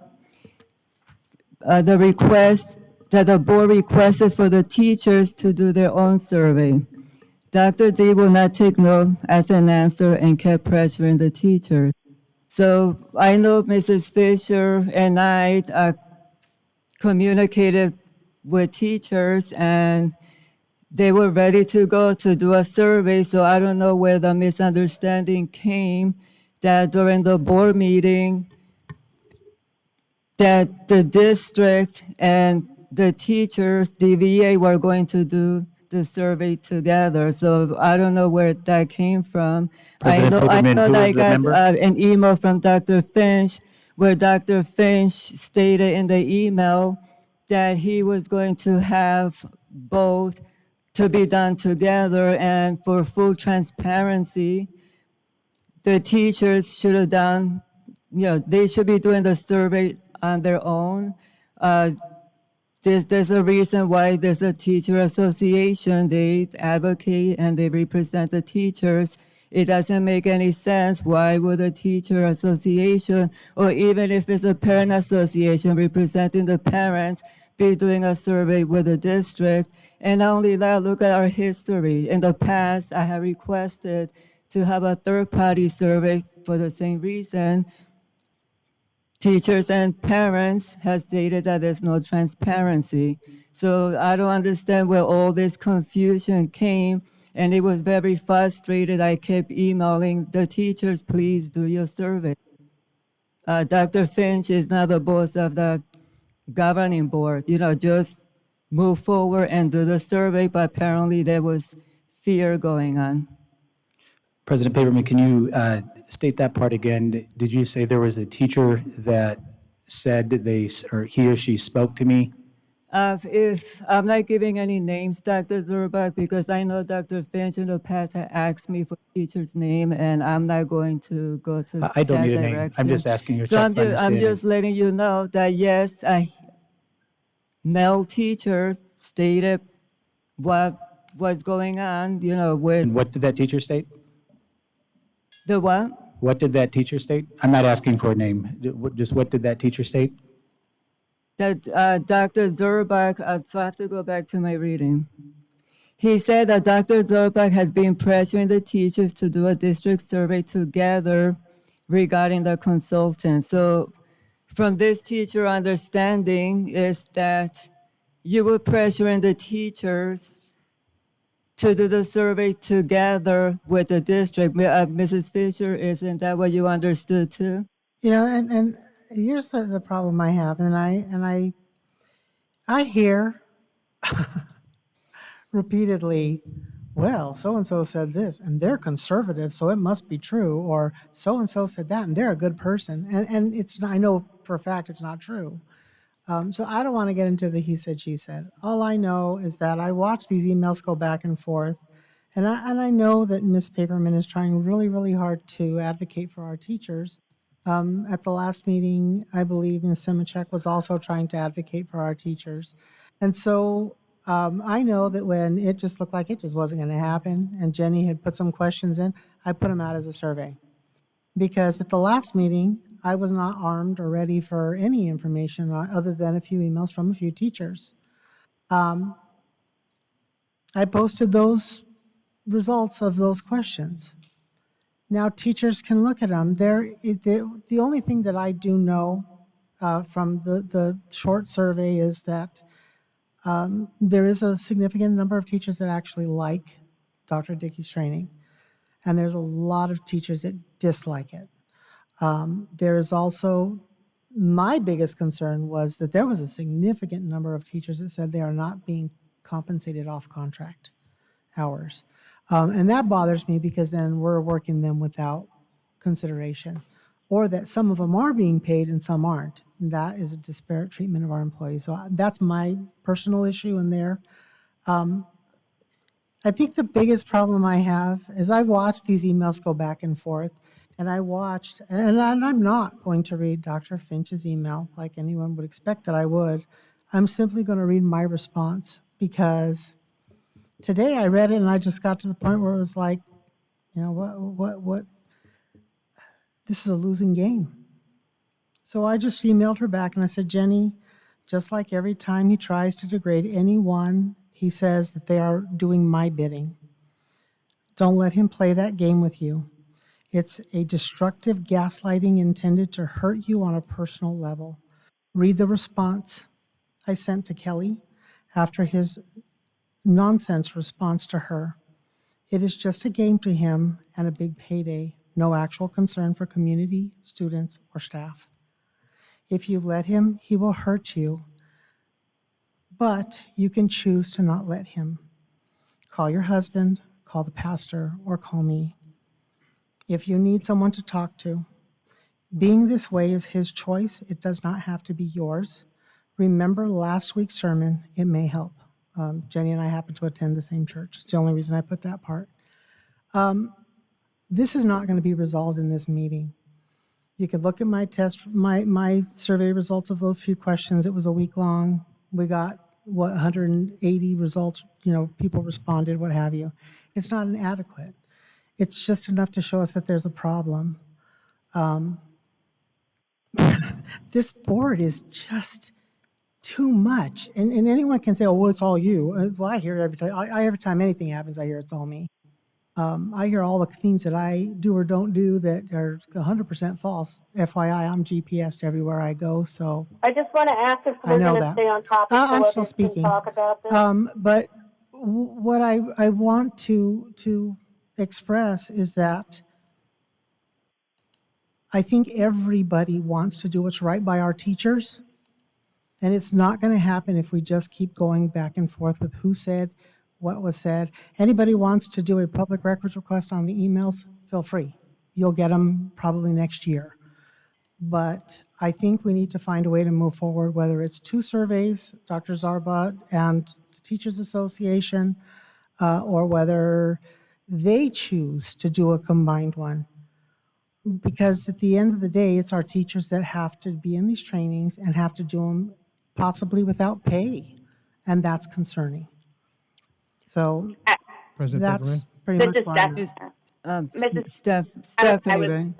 the request that the board requested for the teachers to do their own survey. Dr. D will not take no as an answer and kept pressuring the teachers. So I know Mrs. Fisher and I communicated with teachers and they were ready to go to do a survey. So I don't know where the misunderstanding came that during the board meeting that the district and the teachers, DVA, were going to do the survey together. So I don't know where that came from. President I Paperman, know who that was I the got member? an email from Dr. Finch where Dr. Finch stated in the email that he was going to have both to be done together, and for full transparency, the teachers should have done, they should be doing the survey on their own. There's a reason why there's a teacher association. They advocate and they represent the teachers. It doesn't make any sense. Why would a teacher association, or even if it's a parent association representing the parents, be doing a survey with the district? And not only that, look at our history. In the past, I have requested to have a third-party survey for the same reason. Teachers and parents have stated that there's no transparency. So I don't understand where all this confusion came, and it was very frustrated. I kept emailing the teachers, please do your survey. Dr. Finch is not the boss of the governing board, just move forward and do the survey, but apparently there was fear going on. President Paperman, can you state that part again? Did you say there was a teacher that said he or she spoke to me If I'm not giving any names, Dr. Zurbuck, because I know Dr. Finch in the past had asked me for teacher's name, and I'm not going to go to I don't that need a name. I'm direction. just asking you to So check for I'm understanding. just letting you know that yes, a male teacher stated what was going on, with And what did that teacher state? the what? What did that teacher state? I'm not asking for a name. Just what did that teacher state? That Dr. Zurbuck, so I have to go back to my reading. He said that Dr. Zurbuck has been pressuring the teachers to do a district survey together regarding the consultant. So from this teacher understanding is that you were pressuring the teachers to do the survey together with the district. Mrs. Fisher, isn't that what you understood too? And here's the problem I have, and I hear repeatedly, well, so-and-so said this, and they're conservative, so it must be true, or so-and-so said that, and they're a good person. And it's, I know for a fact it's not true. So I don't want to get into the he said, she said. All I know is that I watch these emails go back and forth, and I know that Ms. Paperman is trying really, really hard to advocate for our teachers. At the last meeting, I believe Ms. Simachek was also trying to advocate for our teachers. And so I know that when it just looked like it just wasn't going to happen, and Jenny had put some questions in, I put them out as a survey. Because at the last meeting, I was not armed or ready for any information other than a few emails from a few teachers. I posted those results of those questions. Now teachers can look at them. The only thing that I do know from the short survey is that there is a significant number of teachers that actually like Dr. Dickey's training, and there's a lot of teachers that dislike it. There is also, my biggest concern was that there was a significant number of teachers that said they are not being compensated off contract hours. And that bothers me because then we're working them without consideration, or that some of them are being paid and some aren't. That is a disparate treatment of our employees. So that's my personal issue in there. I think the biggest problem I have is I watched these emails go back and forth, and I watched, and I'm not going to read Dr. Finch's email like anyone would expect that I would. I'm simply going to read my response, because today I read it and I just got to the point where it was like, what, this is a losing game. So I just emailed her back and I said, Jenny, just like every time he tries to degrade anyone, he says that they are doing my bidding. Don't let him play that game with you. It's a destructive gaslighting intended to hurt you on a personal level. Read the response I sent to Kelly after his nonsense response to her. It is just a game to him and a big payday, no actual concern for community, students, or staff. If you let him, he will hurt you, but you can choose to not let him. Call your husband, call the pastor, or call me. If you need someone to talk to, being this way is his choice. It does not have to be yours. Remember last week's sermon, it may help. Jenny and I happen to attend the same church. It's the only reason I put that part. This is not going to be resolved in this meeting. You could look at my survey results of those few questions. It was a week long. We got 180 results, people responded, what have you. It's not inadequate. It's just enough to show us that there's a problem. This board is just too much. And anyone can say, oh, well, it's all you. Well, I hear it every time. Every time anything happens, I hear it's all me. I hear all the things that I do or don't do that are 100% false. FYI, I'm GPSed everywhere I go, so I just want to ask if I we're know going to that. stay on topic so I'm still others can speaking. talk about this. But what I want to express is that I think everybody wants to do what's right by our teachers, and it's not going to happen if we just keep going back and forth with who said what was said. Anybody wants to do a public records request on the emails, feel free. You'll get them probably next year. But I think we need to find a way to move forward, whether it's 2 surveys, Dr. Zarba and the Teachers Association, or whether they choose to do a combined one. Because at the end of the day, it's our teachers that have to be in these trainings and have to do them possibly without pay, and that's concerning. So President that's Pepperman? pretty This much is where I'm at. Is, Mrs. I Stephanie, was, right?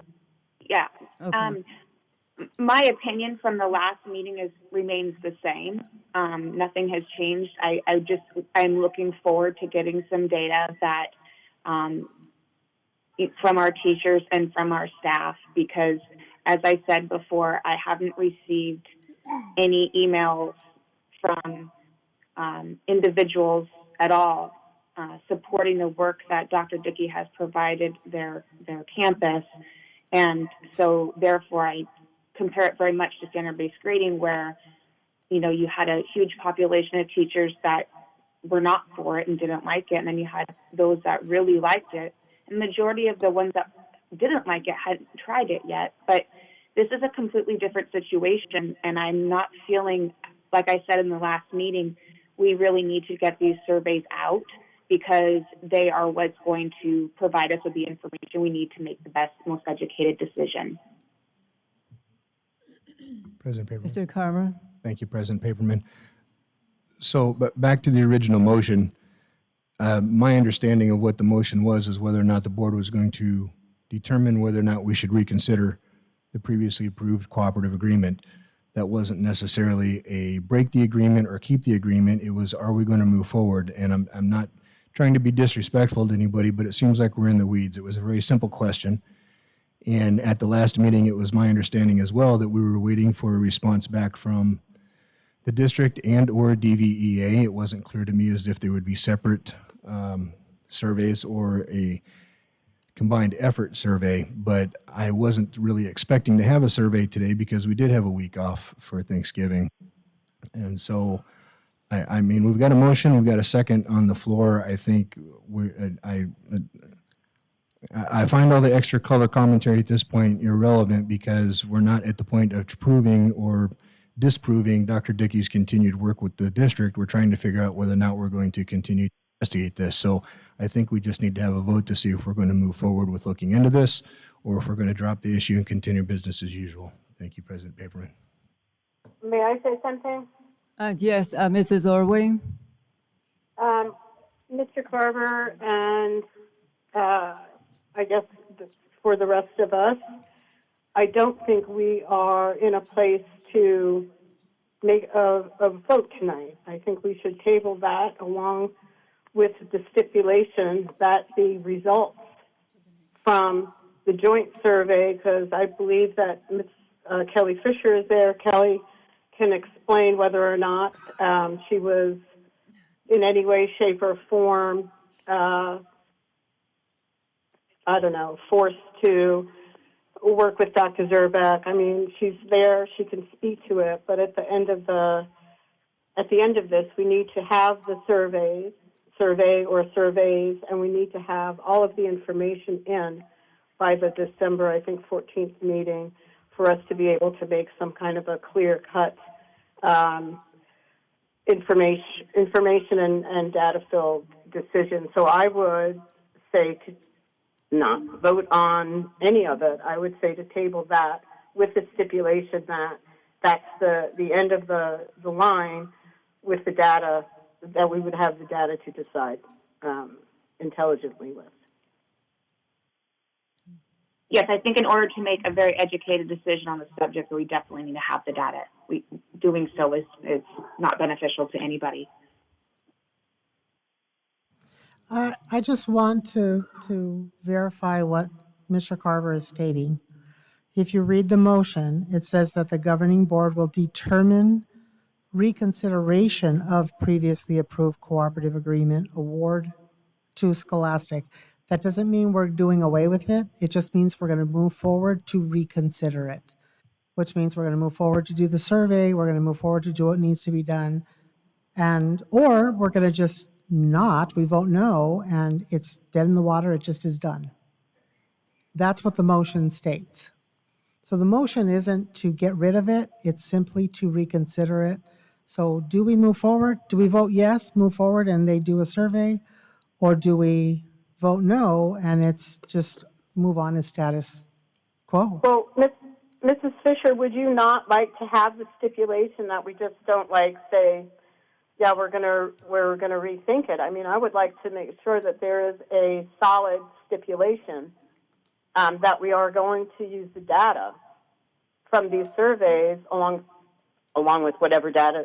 yeah. Okay. My opinion from the last meeting remains the same. Nothing has changed. I'm looking forward to getting some data that from our teachers and from our staff, because as I said before, I haven't received any emails from individuals at all supporting the work that Dr. Dickey has provided their campus. And so therefore I compare it very much to standard-based grading, where, you know, you had a huge population of teachers that were not for it and didn't like it, and then you had those that really liked it. And the majority of the ones that didn't like it hadn't tried it yet. But this is a completely different situation, and I'm not feeling, like I said in the last meeting, we really need to get these surveys out, because they are what's going to provide us with the information we need to make the best, most educated decision. President Paperman? Mr. Carver? Thank you, President Paperman. So, but back to the original motion, my understanding of what the motion was is whether or not the board was going to determine whether or not we should reconsider the previously approved cooperative agreement. That wasn't necessarily a break the agreement or keep the agreement. It was, are we going to move forward? And I'm not trying to be disrespectful to anybody, but it seems like we're in the weeds. It was a very simple question. And at the last meeting, it was my understanding as well that we were waiting for a response back from the district and or DVEA. It wasn't clear to me as if they would be separate surveys or a combined effort survey, but I wasn't really expecting to have a survey today because we did have a week off for Thanksgiving. And so, I mean, we've got a motion, we've got a second on the floor. I think I find all the extra color commentary at this point irrelevant, because we're not at the point of proving or disproving Dr. Dickey's continued work with the district. We're trying to figure out whether or not we're going to continue to investigate this. So I think we just need to have a vote to see if we're going to move forward with looking into this, or if we're going to drop the issue and continue business as usual. Thank you, President Paperman. May I say something? Yes, Mrs. Orway? Mr. Carver, and I guess for the rest of us, I don't think we are in a place to make a vote tonight. I think we should table that along with the stipulation that the results from the joint survey, because I believe that Ms. Kelly Fisher is there. Kelly can explain whether or not she was in any way, shape, or form, forced to work with Dr. Zerbeck. I mean, she's there; she can speak to it. But at the end of this, we need to have the survey or surveys, and we need to have all of the information in by the December, I think, 14th meeting for us to be able to make some kind of a clear-cut information and data-filled decision. So I would say to not vote on any of it. I would say to table that with the stipulation that that's the end of the line with the data, that we would have the data to decide intelligently with. Yes, I think in order to make a very educated decision on the subject, we definitely need to have the data. Doing so is not beneficial to anybody. I just want to verify what Mr. Carver is stating. If you read the motion, it says that the governing board will determine reconsideration of previously approved cooperative agreement award to Scholastic. That doesn't mean we're doing away with it. It just means we're going to move forward to reconsider it, which means we're going to move forward to do the survey. We're going to move forward to do what needs to be done. Or we're going to just not, we vote no, and it's dead in the water. It just is done. That's what the motion states. So the motion isn't to get rid of it, it's simply to reconsider it. So do we move forward? Do we vote yes, move forward, and they do a survey? Or do we vote no, and it's just move on as status quo? Well, Mrs. Fisher, would you not like to have the stipulation that we just don't say, yeah, we're gonna rethink it? I mean, I would like to make sure that there is a solid stipulation that we are going to use the data from these surveys along with whatever data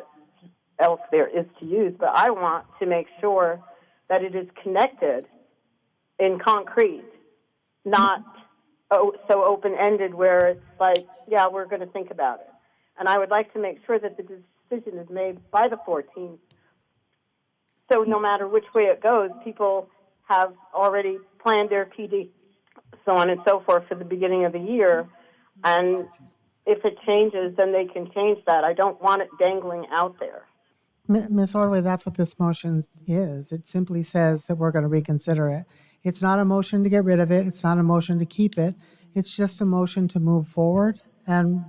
else there is to use. But I want to make sure that it is connected in concrete, not so open-ended where it's like, yeah, we're going to think about it. And I would like to make sure that the decision is made by the 14th. So no matter which way it goes, people have already planned their PD, so on and so forth, for the beginning of the year. And if it changes, then they can change that. I don't want it dangling out there. Ms. Orley, that's what this motion is. It simply says that we're going to reconsider it. It's not a motion to get rid of it. It's not a motion to keep it. It's just a motion to move forward and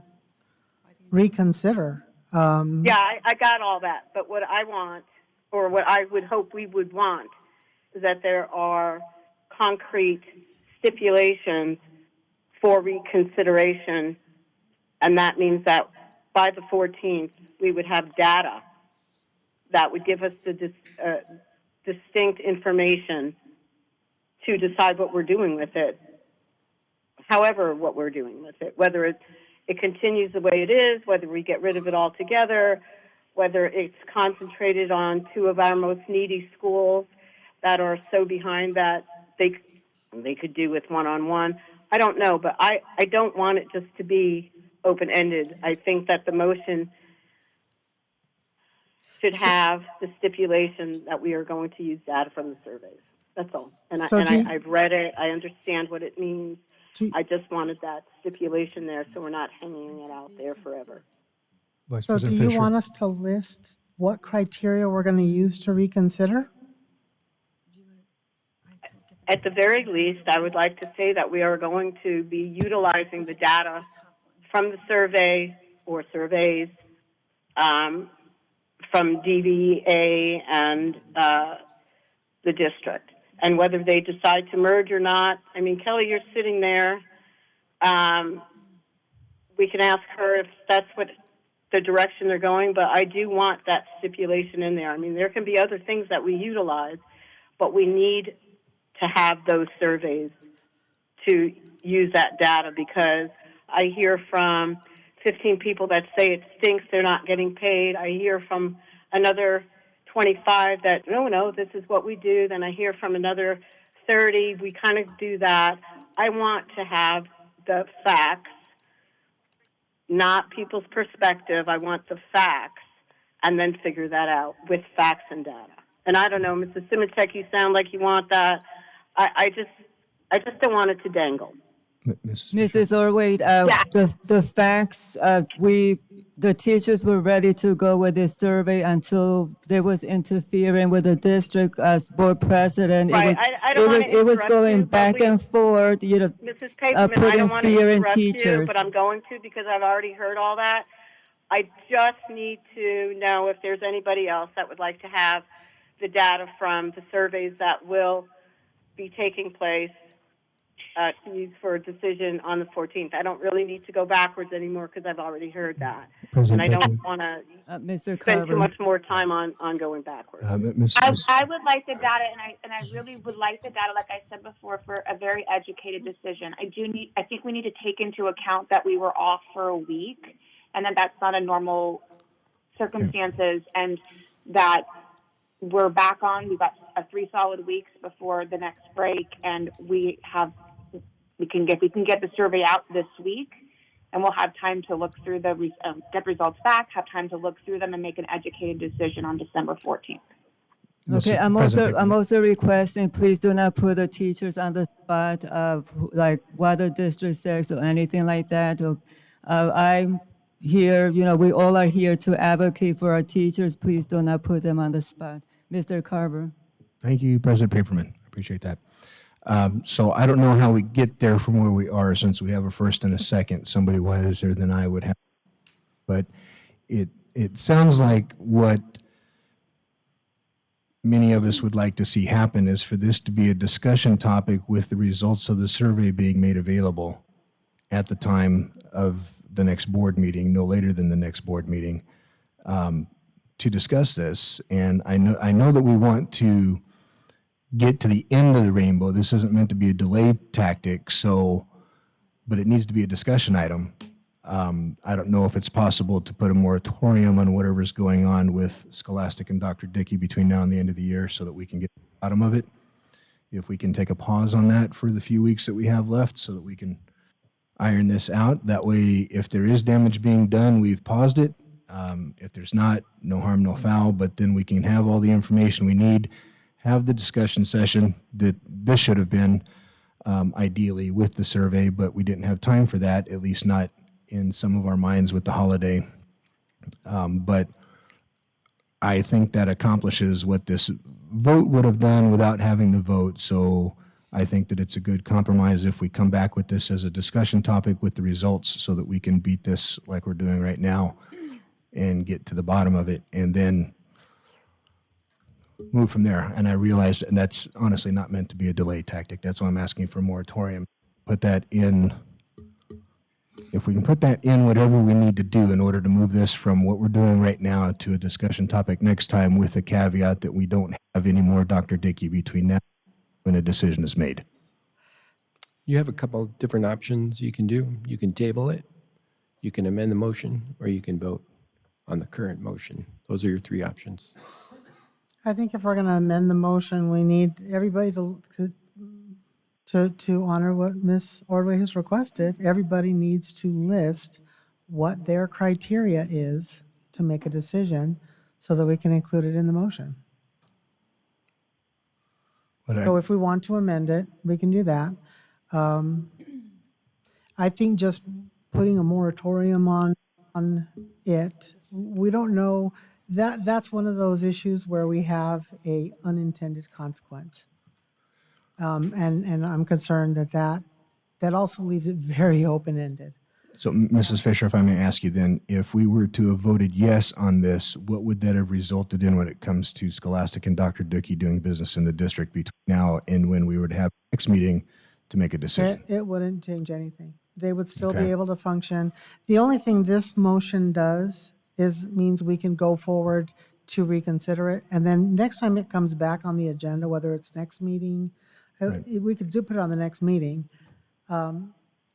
reconsider. Yeah, I got all that. But what I want, or what I would hope we would want, is that there are concrete stipulations for reconsideration. And that means that by the 14th, we would have data that would give us the distinct information to decide what we're doing with it, however what we're doing with it, whether it continues the way it is, whether we get rid of it altogether, whether it's concentrated on two of our most needy schools that are so behind that they could do with one-on-one. I don't know, but I don't want it just to be open-ended. I think that the motion should have the stipulation that we are going to use data from the surveys. That's all. And I've read it. I understand what it means. I just wanted that stipulation there so we're not hanging it out there forever. So do you want us to list what criteria we're going to use to reconsider? At the very least, I would like to say that we are going to be utilizing the data from the survey or surveys from DVA and the district. And whether they decide to merge or not, I mean, Kelly, you're sitting there. We can ask her if that's what the direction they're going, but I do want that stipulation in there. I mean, there can be other things that we utilize, but we need to have those surveys to use that data, because I hear from 15 people that say it stinks, they're not getting paid. I hear from another 25 that, no, this is what we do. Then I hear from another 30, we kind of do that. I want to have the facts, not people's perspective. I want the facts, and then figure that out with facts and data. And I don't know, Mrs. Simichek, you sound like you want that. I just don't want it to dangle. Mrs. Orway, the facts, the teachers were ready to go with this survey until there was interfering with the district as board president. Right. It was going back and forth, Mrs. Paperman, I putting don't want to fear in interrupt you, teachers. but I'm going to, because I've already heard all that. I just need to know if there's anybody else that would like to have the data from the surveys that will be taking place to use for a decision on the 14th. I don't really need to go backwards anymore because I've already heard that. And I don't want to spend too much more time on going backwards. I would like the data, and I really would like the data, like I said before, for a very educated decision. I think we need to take into account that we were off for a week, and that's not a normal circumstances, and that we're back on. We've got 3 solid weeks before the next break, and we can get the survey out this week, and we'll have time to look through get results back, have time to look through them, and make an educated decision on December 14th. Okay, I'm also requesting, please do not put the teachers on the spot of like what the district says or anything like that. I'm here, we all are here to advocate for our teachers. Please do not put them on the spot. Mr. Carver. Thank you, President Paperman. I appreciate that. So I don't know how we get there from where we are, since we have a first and a second. Somebody wiser than I would have. But it sounds like what many of us would like to see happen is for this to be a discussion topic with the results of the survey being made available at the time of the next board meeting, no later than the next board meeting, to discuss this. And I know that we want to get to the end of the rainbow. This isn't meant to be a delay tactic, but it needs to be a discussion item. I don't know if it's possible to put a moratorium on whatever's going on with Scholastic and Dr. Dickey between now and the end of the year, so that we can get to the bottom of it. If we can take a pause on that for the few weeks that we have left, so that we can iron this out. That way, if there is damage being done, we've paused it. If there's not, no harm, no foul, but then we can have all the information we need, have the discussion session that this should have been, ideally with the survey, but we didn't have time for that, at least not in some of our minds with the holiday. But I think that accomplishes what this vote would have done without having the vote. So I think that it's a good compromise if we come back with this as a discussion topic with the results, so that we can beat this like we're doing right now and get to the bottom of it, and then move from there. And I realize, and that's honestly not meant to be a delay tactic. That's why I'm asking for a moratorium. Put that in. If we can put that in, whatever we need to do in order to move this from what we're doing right now to a discussion topic next time, with the caveat that we don't have any more Dr. Dickey between now and a decision is made. You have a couple of different options you can do. You can table it, you can amend the motion, or you can vote on the current motion. Those are your three options. I think if we're going to amend the motion, we need everybody to honor what Ms. Ordway has requested. Everybody needs to list what their criteria is to make a decision, so that we can include it in the motion. So if we want to amend it, we can do that. I think just putting a moratorium on it, we don't know, that's one of those issues where we have a unintended consequence. And I'm concerned that also leaves it very open-ended. So, Mrs. Fisher, if I may ask you then, if we were to have voted yes on this, what would that have resulted in when it comes to Scholastic and Dr. Dickey doing business in the district between now and when we would have the next meeting to make a decision? It wouldn't change anything. They would still be Okay. able to function. The only thing this motion does means we can go forward to reconsider it. And then next time it comes back on the agenda, whether it's next meeting, we could put it on the next meeting.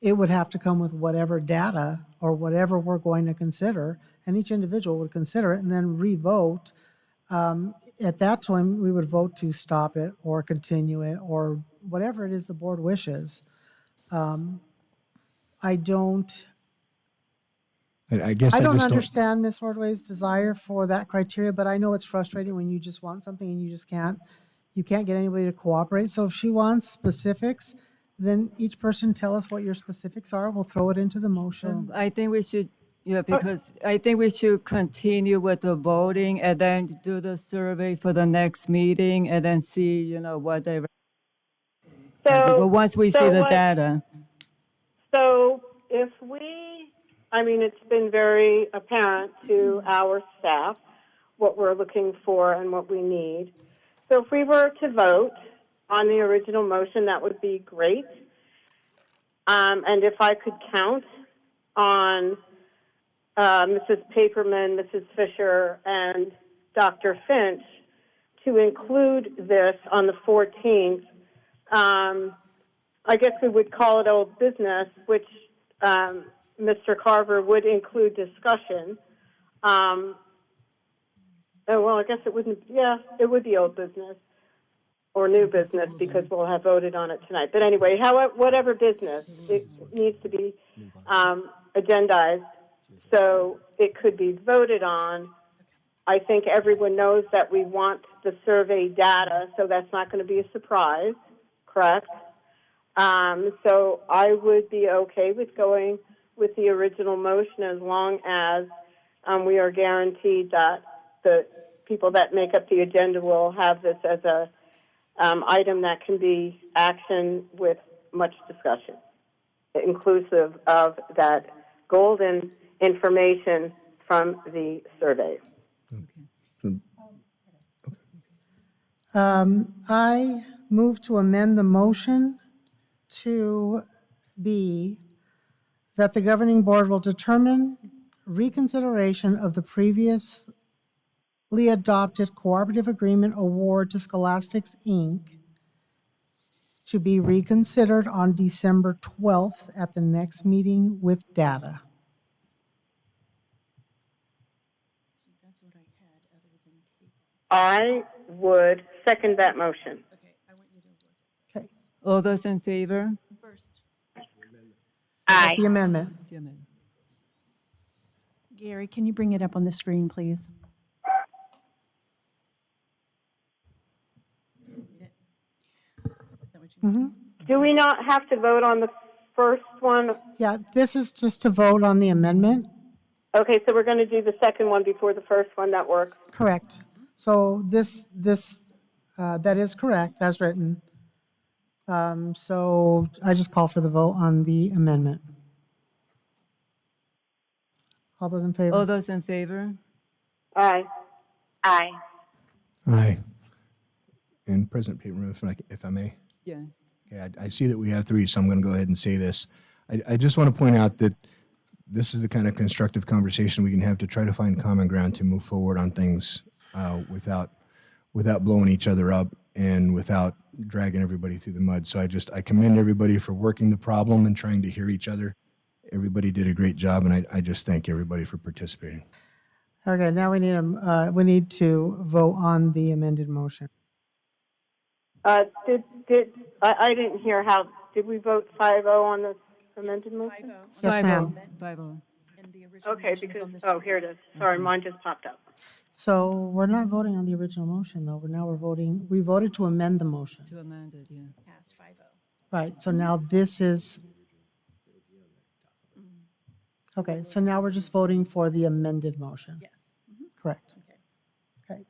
It would have to come with whatever data or whatever we're going to consider, and each individual would consider it and then re-vote. At that time, we would vote to stop it or continue it or whatever it is the board wishes. I don't guess I just don't understand Ms. Ordway's desire for that criteria, but I know it's frustrating when you just want something and you just can't get anybody to cooperate. So if she wants specifics, then each person tell us what your specifics are. We'll throw it into the motion. I think we should, because I think we should continue with the voting and then do the survey for the next meeting and then see, what they. But once we see the data. So it's been very apparent to our staff what we're looking for and what we need. So if we were to vote on the original motion, that would be great. And if I could count on Mrs. Paperman, Mrs. Fisher, and Dr. Finch to include this on the 14th, I guess we would call it old business, which Mr. Carver would include discussion. I guess it wouldn't, it would be old business or new business because we'll have voted on it tonight. But anyway, whatever business, it needs to be agendized so it could be voted on. I think everyone knows that we want the survey data, so that's not going to be a surprise, correct? So I would be okay with going with the original motion as long as we are guaranteed that the people that make up the agenda will have this as a item that can be action with much discussion, inclusive of that golden information from the survey. I move to amend the motion to be that the governing board will determine reconsideration of the previously adopted cooperative agreement award to Scholastics, Inc. to be reconsidered on December 12th at the next meeting with data. That's what I had other than table. I would second that motion. Okay, I want you to look Okay. All those in favor? first. That's the amendment. The amendment. Gary, can you bring it up on the screen, please? Do we not have to vote on the first one? Yeah, this is just to vote on the amendment. Okay, so we're going to do the second one before the first one. That works. Correct. So that is correct as written. So I just call for the vote on the amendment. All those in favor? All those in favor? Aye. Aye. Aye. And President Paper, if I may. Yes. Okay, I see that we have three, so I'm going to go ahead and say this. I just want to point out that this is the kind of constructive conversation we can have to try to find common ground to move forward on things without blowing each other up and without dragging everybody through the mud. So I commend everybody for working the problem and trying to hear each other. Everybody did a great job, and I just thank everybody for participating. Okay, now we need to vote on the amended motion. I didn't hear how, did we vote 5-0 on the amended motion? 5-0. Yes, ma'am. 5-0. And the original Okay, motion's because, on the oh, here it is. Sorry, mine just popped up. So we're not voting on the original motion, though. We voted to amend the motion. To amend it, yeah. Pass 5-0. Right, so now this is, okay, so now we're just voting for the amended motion. Yes. Correct. Okay. Okay.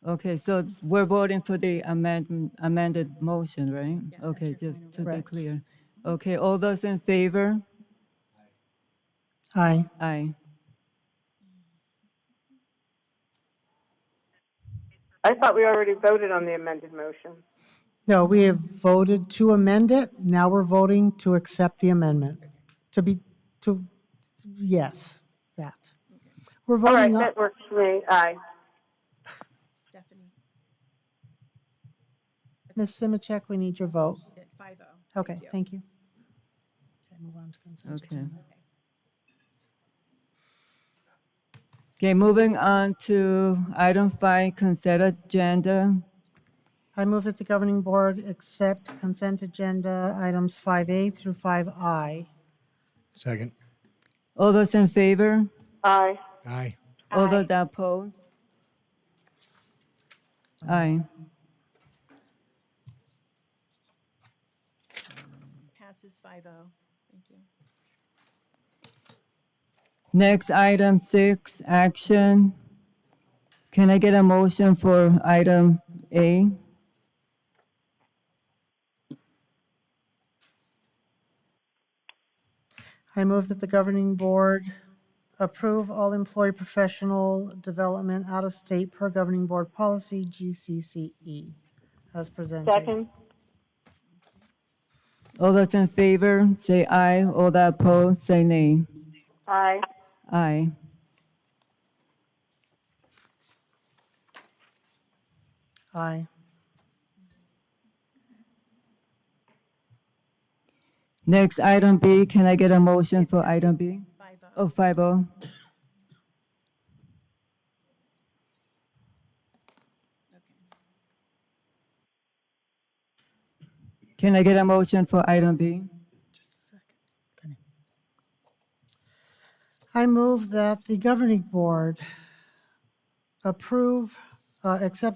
Okay, so we're voting for the amended motion, right? Yeah, that's Okay, your just final to be Correct. clear. Okay, all those in favor? Aye. Aye. I thought we already voted on the amended motion. No, we have voted to amend it. Now we're voting to accept the amendment. Yes, that. We're All right, voting on, that works for me. Aye. Stephanie, Ms. Simichek, we need your vote. at 5-0. Okay, thank you. Okay, move on to consent. Okay. agenda. Okay, moving on to item 5, consent agenda. I move that the governing board accept consent agenda items 5A through 5I. Second. All those in favor? Aye. Aye. All those opposed? Aye. Passes 5-0. Thank you. Next, item 6, action. Can I get a motion for item A? I move that the governing board approve all employee professional development out of state per governing board policy GCCE as presented. Second. All those in favor, say aye. All that opposed, say nay. Aye. Aye. Aye. Next, item B. Can I get a motion for item B? 5-0. Oh, 5-0. Can I get a motion for item B? Just a second. Okay. I move that the governing board accept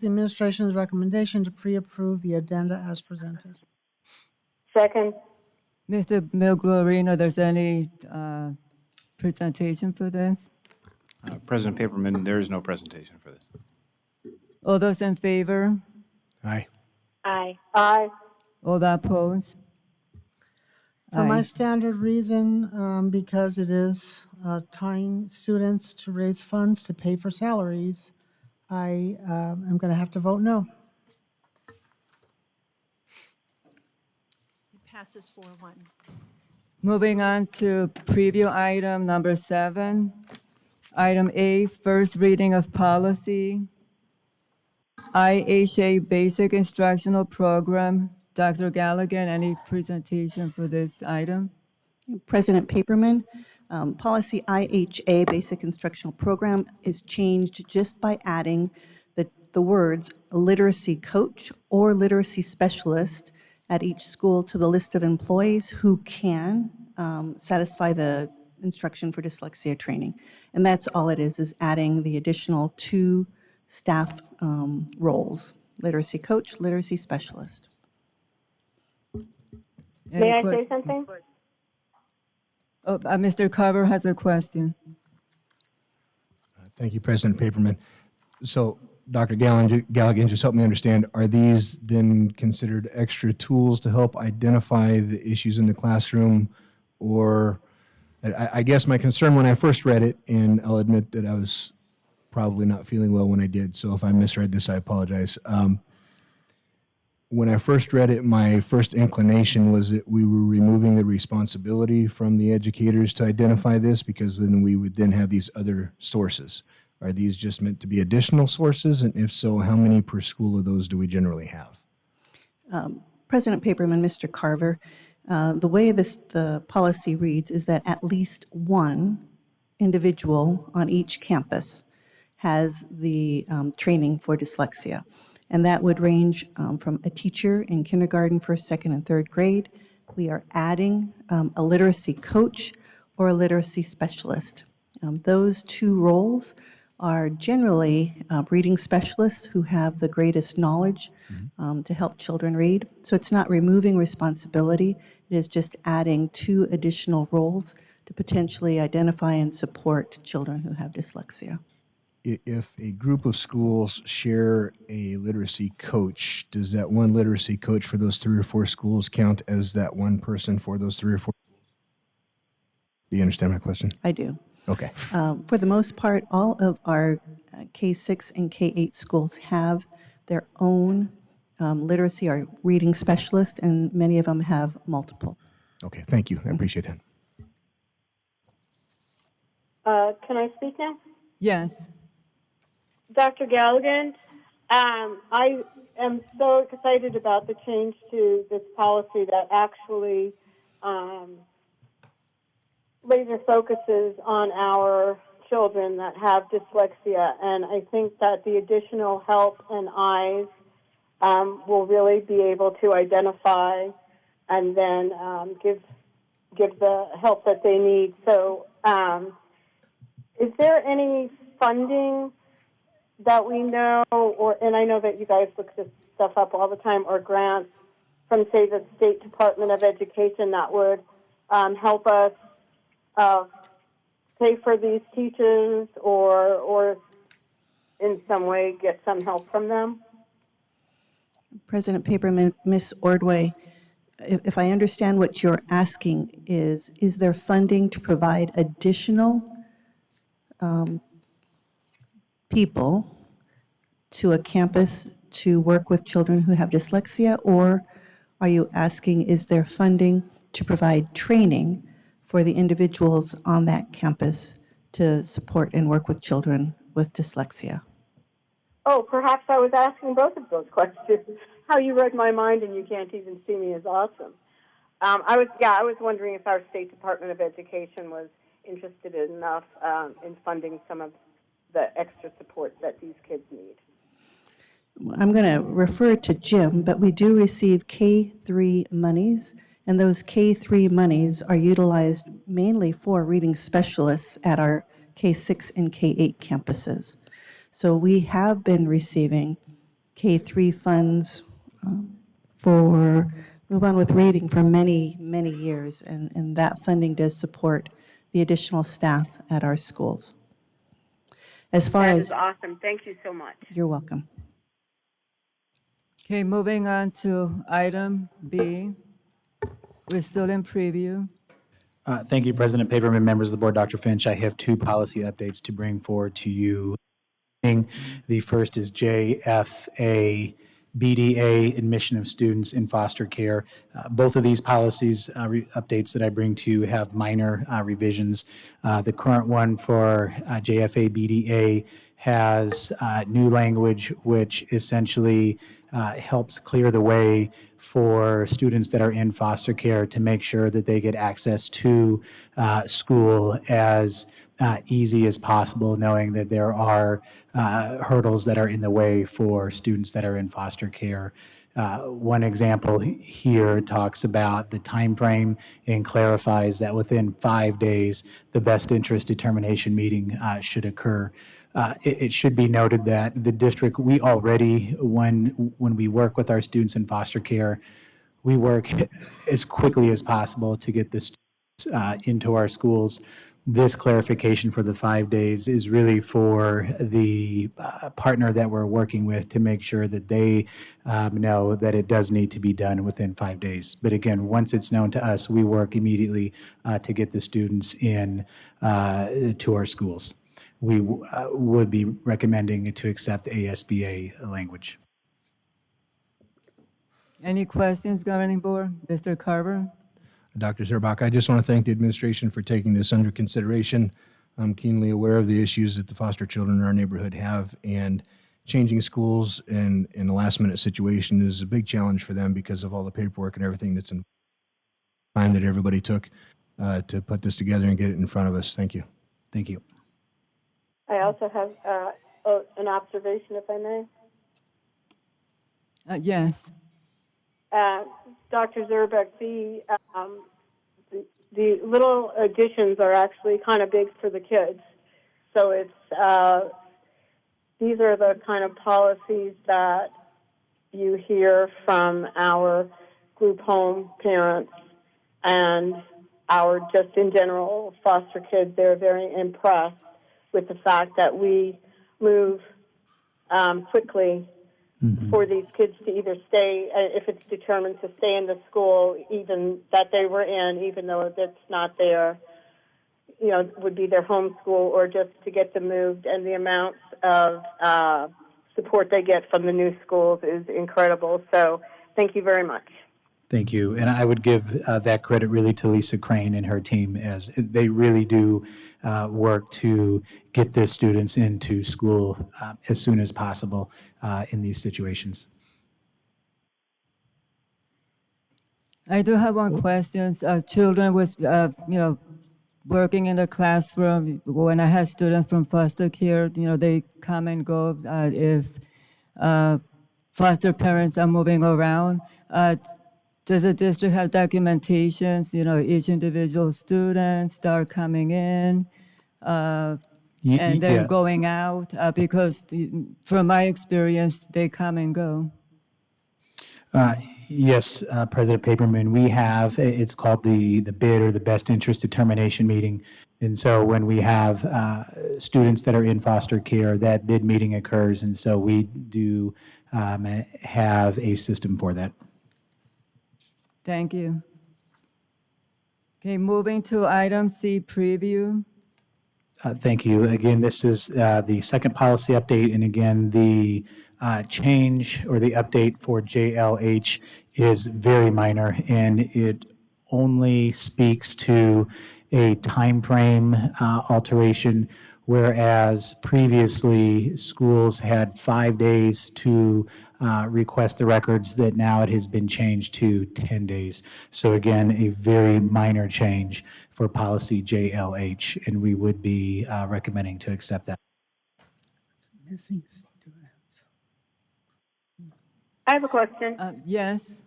the administration's recommendation to pre-approve the addenda as presented. Second. Mr. Milgorino, there's any presentation for this? President Paperman, there is no presentation for this. All those in favor? Aye. Aye. Aye. All that opposed? For my Aye. standard reason, because it is tying students to raise funds to pay for salaries, I am going to have to vote no. It passes 4-1. Moving on to preview item number 7. Item A, first reading of policy. IHA Basic Instructional Program. Dr. Galligan, any presentation for this item? President Paperman, policy IHA, Basic Instructional Program, is changed just by adding the words literacy coach or literacy specialist at each school to the list of employees who can satisfy the instruction for dyslexia training. And that's all it is adding the additional 2 staff roles, literacy coach, literacy specialist. May I say something? Oh, Mr. Carver has a question. Thank you, President Paperman. So, Dr. Galligan, just help me understand, are these then considered extra tools to help identify the issues in the classroom? Or, I guess my concern when I first read it, and I'll admit that I was probably not feeling well when I did, so if I misread this, I apologize. When I first read it, my first inclination was that we were removing the responsibility from the educators to identify this, because then we would then have these other sources. Are these just meant to be additional sources? And if so, how many per school of those do we generally have? President Paperman, Mr. Carver, the way the policy reads is that at least one individual on each campus has the training for dyslexia. And that would range from a teacher in kindergarten, first, second, and third grade. We are adding a literacy coach or a literacy specialist. Those 2 roles are generally reading specialists who have the greatest knowledge to help children read. So it's not removing responsibility, it is just adding 2 additional roles to potentially identify and support children who have dyslexia. If a group of schools share a literacy coach, does that one literacy coach for those 3 or 4 schools count as that one person for those 3 or 4? Do you understand my question? I do. Okay. For the most part, all of our K-6 and K-8 schools have their own literacy or reading specialist, and many of them have multiple. Okay, thank you. I appreciate that. Can I speak now? Yes. Dr. Galligan, I am so excited about the change to this policy that actually laser focuses on our children that have dyslexia, and I think that the additional help and eyes will really be able to identify and then give the help that they need. So is there any funding that we know, and I know that you guys look this stuff up all the time, or grants from, say, the State Department of Education that would help us pay for these teachers or in some way get some help from them? President Paperman, Ms. Ordway, if I understand what you're asking is there funding to provide additional people to a campus to work with children who have dyslexia, or are you asking, is there funding to provide training for the individuals on that campus to support and work with children with dyslexia? Oh, perhaps I was asking both of those questions. How you read my mind and you can't even see me is awesome. I was wondering if our State Department of Education was interested enough in funding some of the extra support that these kids need. I'm going to refer to Jim, but we do receive K-3 monies, and those K-3 monies are utilized mainly for reading specialists at our K-6 and K-8 campuses. So we have been receiving K-3 funds for Move On With Reading for many, many years, and that funding does support the additional staff at our schools. As far That as is awesome. Thank you so much. You're welcome. Okay, moving on to item B. We're still in preview. Thank you, President Paperman, members of the board, Dr. Finch. I have two policy updates to bring forward to you. The first is JFA BDA, admission of students in foster care. Both of these policies updates that I bring to you have minor revisions. The current one for JFA BDA has new language which essentially helps clear the way for students that are in foster care to make sure that they get access to school as easy as possible, knowing that there are hurdles that are in the way for students that are in foster care. One example here talks about the time frame and clarifies that within 5 days, the best interest determination meeting should occur. It should be noted that the district, we already, when we work with our students in foster care, we work as quickly as possible to get the students into our schools. This clarification for the 5 days is really for the partner that we're working with to make sure that they know that it does need to be done within 5 days. But again, once it's known to us, we work immediately to get the students in to our schools. We would be recommending to accept ASBA language. Any questions, Governing Board? Mr. Carver? Dr. Zerbach, I just want to thank the administration for taking this under consideration. I'm keenly aware of the issues that the foster children in our neighborhood have, and changing schools in a last-minute situation is a big challenge for them because of all the paperwork and everything that's in time that everybody took to put this together and get it in front of us. Thank you. Thank you. I also have an observation, if I may. Yes. Dr. Zerbeck, the little additions are actually kind of big for the kids. So it's these are the kind of policies that you hear from our group home parents and our just in general foster kids. They're very impressed with the fact that we move quickly for these kids to either stay, if it's determined to stay in the school, even that they were in, even though that's not their, would be their home school, or just to get them moved. And the amounts of support they get from the new schools is incredible. So thank you very much. Thank you. And I would give that credit really to Lisa Crane and her team, as they really do work to get the students into school as soon as possible in these situations. I do have one question. Children was, working in the classroom. When I had students from foster care, they come and go if foster parents are moving around. Does the district have documentations, each individual student start coming in and then Yeah. going out? Because from my experience, they come and go. Yes, President Paperman, we have, it's called the bid or the best interest determination meeting. And so when we have students that are in foster care, that bid meeting occurs. And so we do have a system for that. Thank you. Okay, moving to item C, preview. Thank you. Again, this is the second policy update. And again, the change or the update for JLH is very minor, and it only speaks to a time frame alteration, whereas previously schools had 5 days to request the records, that now it has been changed to 10 days. So again, a very minor change for policy JLH, and we would be recommending to accept that. Missing students. I have a question. Yes.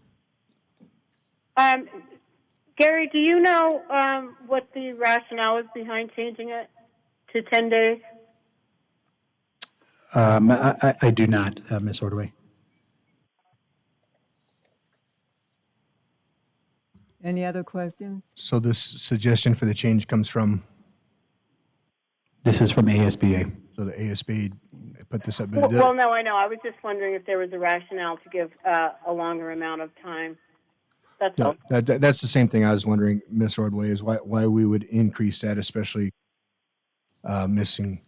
Gary, do you know what the rationale is behind changing it to 10 days? I do not, Ms. Ordway. Any other questions? So this suggestion for the change comes from? This is from ASBA. So the ASB put this up, but Well, it well, no, I know. I was just wondering if there was a rationale to give a longer amount of time. That's all. no, that's the same thing I was wondering, Ms. Ordway, is why we would increase that, especially missing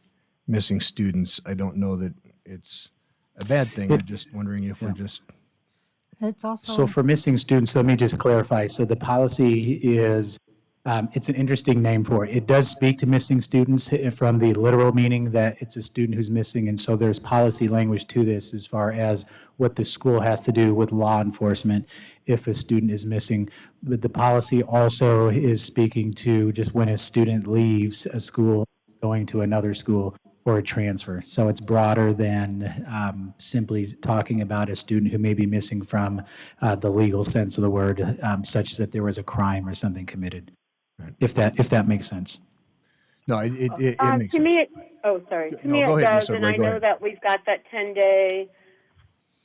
students. I don't know that it's a bad thing. I'm just wondering if we're just It's also. So for missing students, let me just clarify. So the policy is, it's an interesting name for it. It does speak to missing students from the literal meaning that it's a student who's missing. And so there's policy language to this as far as what the school has to do with law enforcement if a student is missing. But the policy also is speaking to just when a student leaves a school, going to another school, or a transfer. So it's broader than simply talking about a student who may be missing from the legal sense of the word, such as if there was a crime or something committed. If that makes sense. no, it makes To sense. me, sorry. To No, me, go it ahead, does, Ms. and Ordway, I go know ahead. that we've got that 10-day.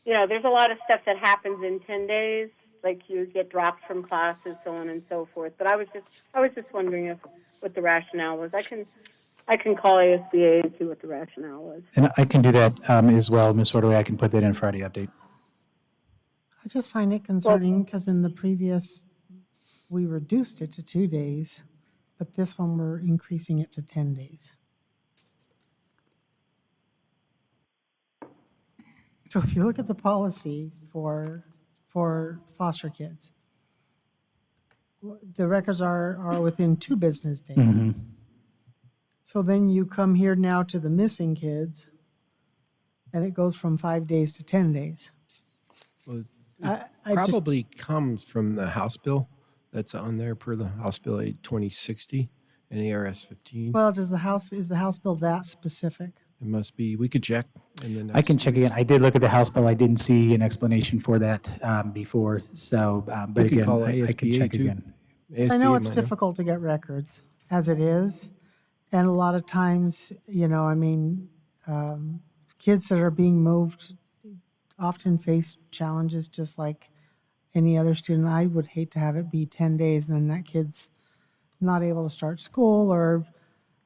There's a lot of stuff that happens in 10 days, like you get dropped from classes, so on and so forth. But I was just wondering what the rationale was. I can call ASBA and see what the rationale was. And I can do that as well, Ms. Ordway. I can put that in Friday update. I just find it concerning because in the previous, we reduced it to 2 days, but this one we're increasing it to 10 days. So if you look at the policy for foster kids, the records are within 2 business days. Mm-hmm. So then you come here now to the missing kids, and it goes from 5 days to 10 days. Well, I just, probably comes from the House bill that's on there per the House Bill 2060 and ARS 15. well, is the House bill that specific? It must be. We could check. And then I can check again. I did look at the House bill. I didn't see an explanation for that before. So, but We could again, call I can ASBA check too. again. I know it's might know. difficult to get records as it is. And a lot of times, kids that are being moved often face challenges just like any other student. I would hate to have it be 10 days and then that kid's not able to start school, or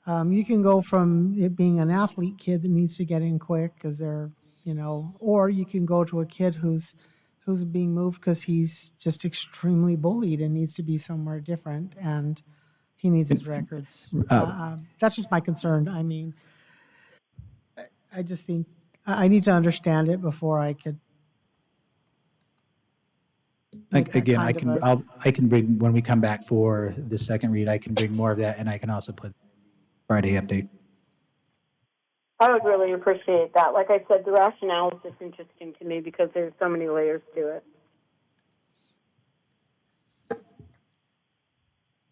you can go from it being an athlete kid that needs to get in quick because they're, or you can go to a kid who's being moved because he's just extremely bullied and needs to be somewhere different and he needs his records. That's just my concern. I mean, I just think I need to understand it before I could. make that Again, kind of I can bring, when we come back for the second read, I can bring more of that, and I can also put Friday update. I would really appreciate that. Like I said, the rationale is just interesting to me because there's so many layers to it.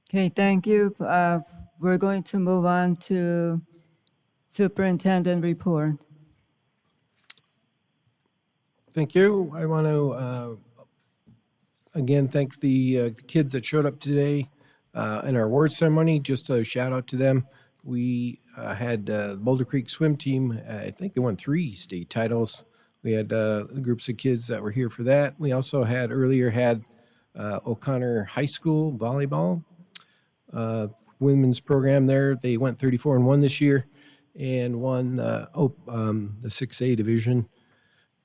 Okay, thank you. We're going to move on to superintendent report. Thank you. I want to, again, thank the kids that showed up today in our award ceremony. Just a shout out to them. We had Boulder Creek swim team. I think they won 3 state titles. We had groups of kids that were here for that. We also had O'Connor High School volleyball women's program there. They went 34-1 this year and won the 6A division.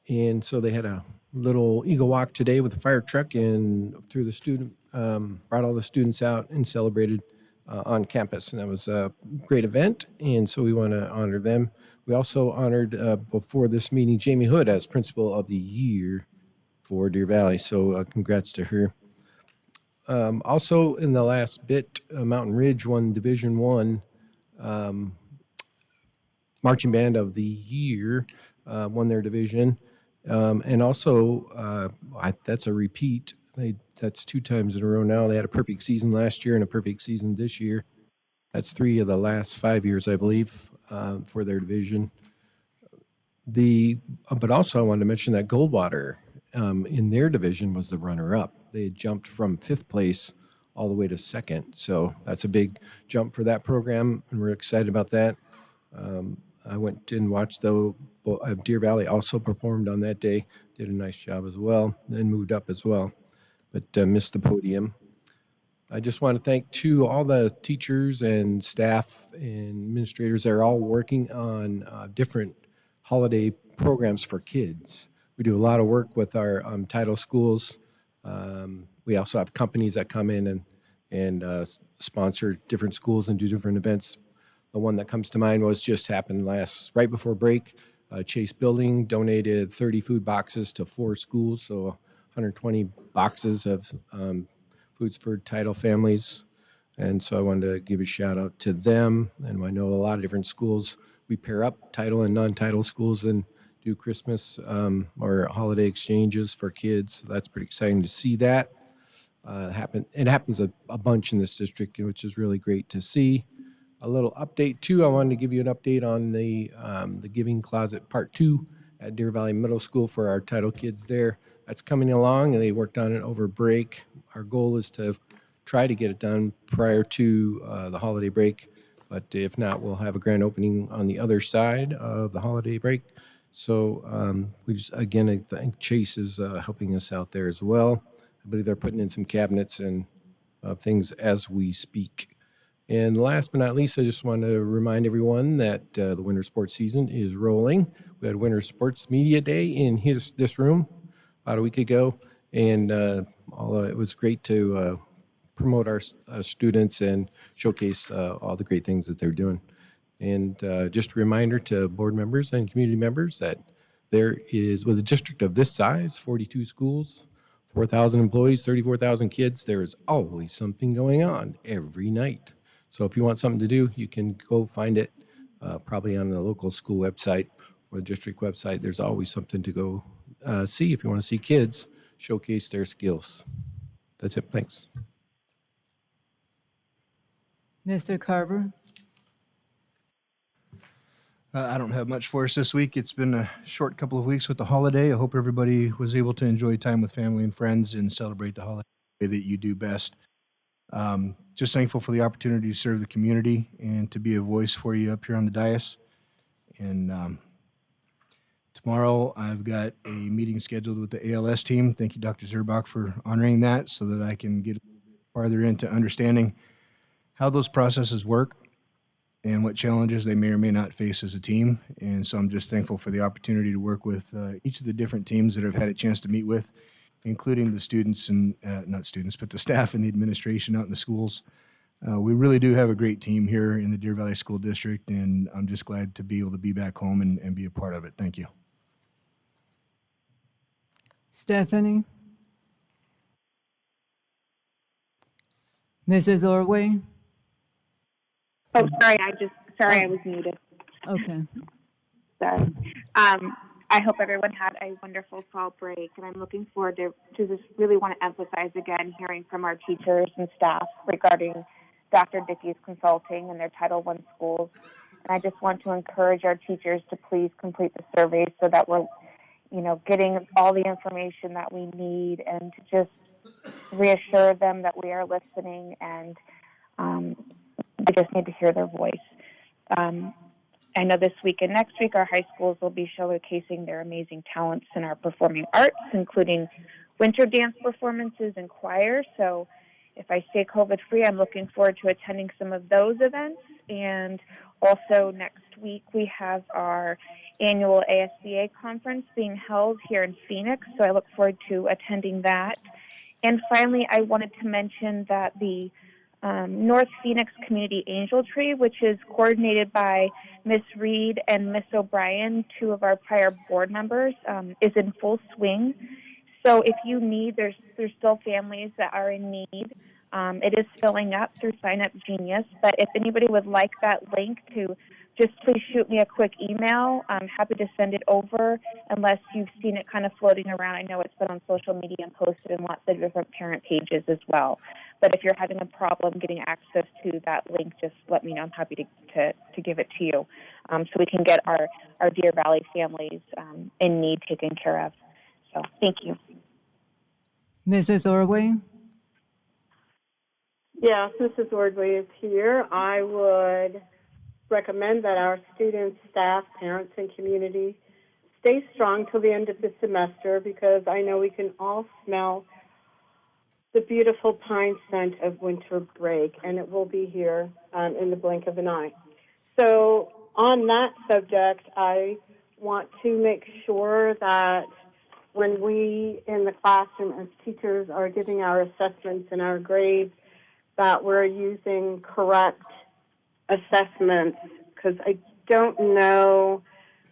And so they had a little Eagle Walk today with a fire truck and through the student, brought all the students out and celebrated on campus. And that was a great event. And so we want to honor them. We also honored, before this meeting, Jamie Hood as Principal of the Year for Deer Valley. So congrats to her. Also in the last bit, Mountain Ridge won Division I Marching Band of the Year, won their division. And also, that's a repeat. That's 2 times in a row now. They had a perfect season last year and a perfect season this year. That's 3 of the last 5 years, I believe, for their division. But also I wanted to mention that Goldwater in their division was the runner-up. They had jumped from 5th place all the way to 2nd. So that's a big jump for that program, and we're excited about that. I went and watched Deer Valley also performed on that day, did a nice job as well, and moved up as well, but missed the podium. I just want to thank all the teachers and staff and administrators that are all working on different holiday programs for kids. We do a lot of work with our title schools. We also have companies that come in and sponsor different schools and do different events. The one that comes to mind was just happened right before break. Chase Building donated 30 food boxes to 4 schools, so 120 boxes of foods for title families. And so I wanted to give a shout out to them. And I know a lot of different schools, we pair up title and non-title schools and do Christmas or holiday exchanges for kids. So that's pretty exciting to see that happen. It happens a bunch in this district, which is really great to see. A little update too. I wanted to give you an update on the Giving Closet Part 2 at Deer Valley Middle School for our title kids there. That's coming along, and they worked on it over break. Our goal is to try to get it done prior to the holiday break, but if not, we'll have a grand opening on the other side of the holiday break. So we just, again, I think Chase is helping us out there as well. I believe they're putting in some cabinets and things as we speak. And last but not least, I just want to remind everyone that the winter sports season is rolling. We had Winter Sports Media Day in this room about a week ago, and it was great to promote our students and showcase all the great things that they're doing. And just a reminder to board members and community members that there is, with a district of this size, 42 schools, 4,000 employees, 34,000 kids, there is always something going on every night. So if you want something to do, you can go find it probably on the local school website or the district website. There's always something to go see if you want to see kids showcase their skills. That's it. Thanks. Mr. Carver? I don't have much for us this week. It's been a short couple of weeks with the holiday. I hope everybody was able to enjoy time with family and friends and celebrate the holiday that you do best. Just thankful for the opportunity to serve the community and to be a voice for you up here on the dais. And tomorrow I've got a meeting scheduled with the ALS team. Thank you, Dr. Zerbach, for honoring that so that I can get farther into understanding how those processes work and what challenges they may or may not face as a team. And so I'm just thankful for the opportunity to work with each of the different teams that I've had a chance to meet with, including the students and, not students, but the staff and the administration out in the schools. We really do have a great team here in the Deer Valley School District, and I'm just glad to be able to be back home and be a part of it. Thank you. Stephanie? Mrs. Orway? Oh, sorry, I was muted. Okay. Sorry. I hope everyone had a wonderful fall break, and I'm looking forward to just really want to emphasize again hearing from our teachers and staff regarding Dr. Dickey's consulting and their Title I schools. And I just want to encourage our teachers to please complete the survey so that we're, getting all the information that we need, and to just reassure them that we are listening, and we just need to hear their voice. I know this week and next week our high schools will be showcasing their amazing talents in our performing arts, including winter dance performances and choir. So if I stay COVID-free, I'm looking forward to attending some of those events. And also next week we have our annual ASBA conference being held here in Phoenix, so I look forward to attending that. And finally, I wanted to mention that the North Phoenix Community Angel Tree, which is coordinated by Miss Reed and Miss O'Brien, two of our prior board members, is in full swing. So if you need, there's still families that are in need. It is filling up through Sign Up Genius, but if anybody would like that link to just please shoot me a quick email. I'm happy to send it over unless you've seen it kind of floating around. I know it's been on social media and posted in lots of different parent pages as well. But if you're having a problem getting access to that link, just let me know. I'm happy to give it to you so we can get our Deer Valley families in need taken care of. So thank you. Mrs. Orway? Yes, Mrs. Ordway is here. I would recommend that our students, staff, parents, and community stay strong till the end of the semester, because I know we can all smell the beautiful pine scent of winter break, and it will be here in the blink of an eye. So on that subject, I want to make sure that when we in the classroom as teachers are giving our assessments and our grades, that we're using correct assessments, because I don't know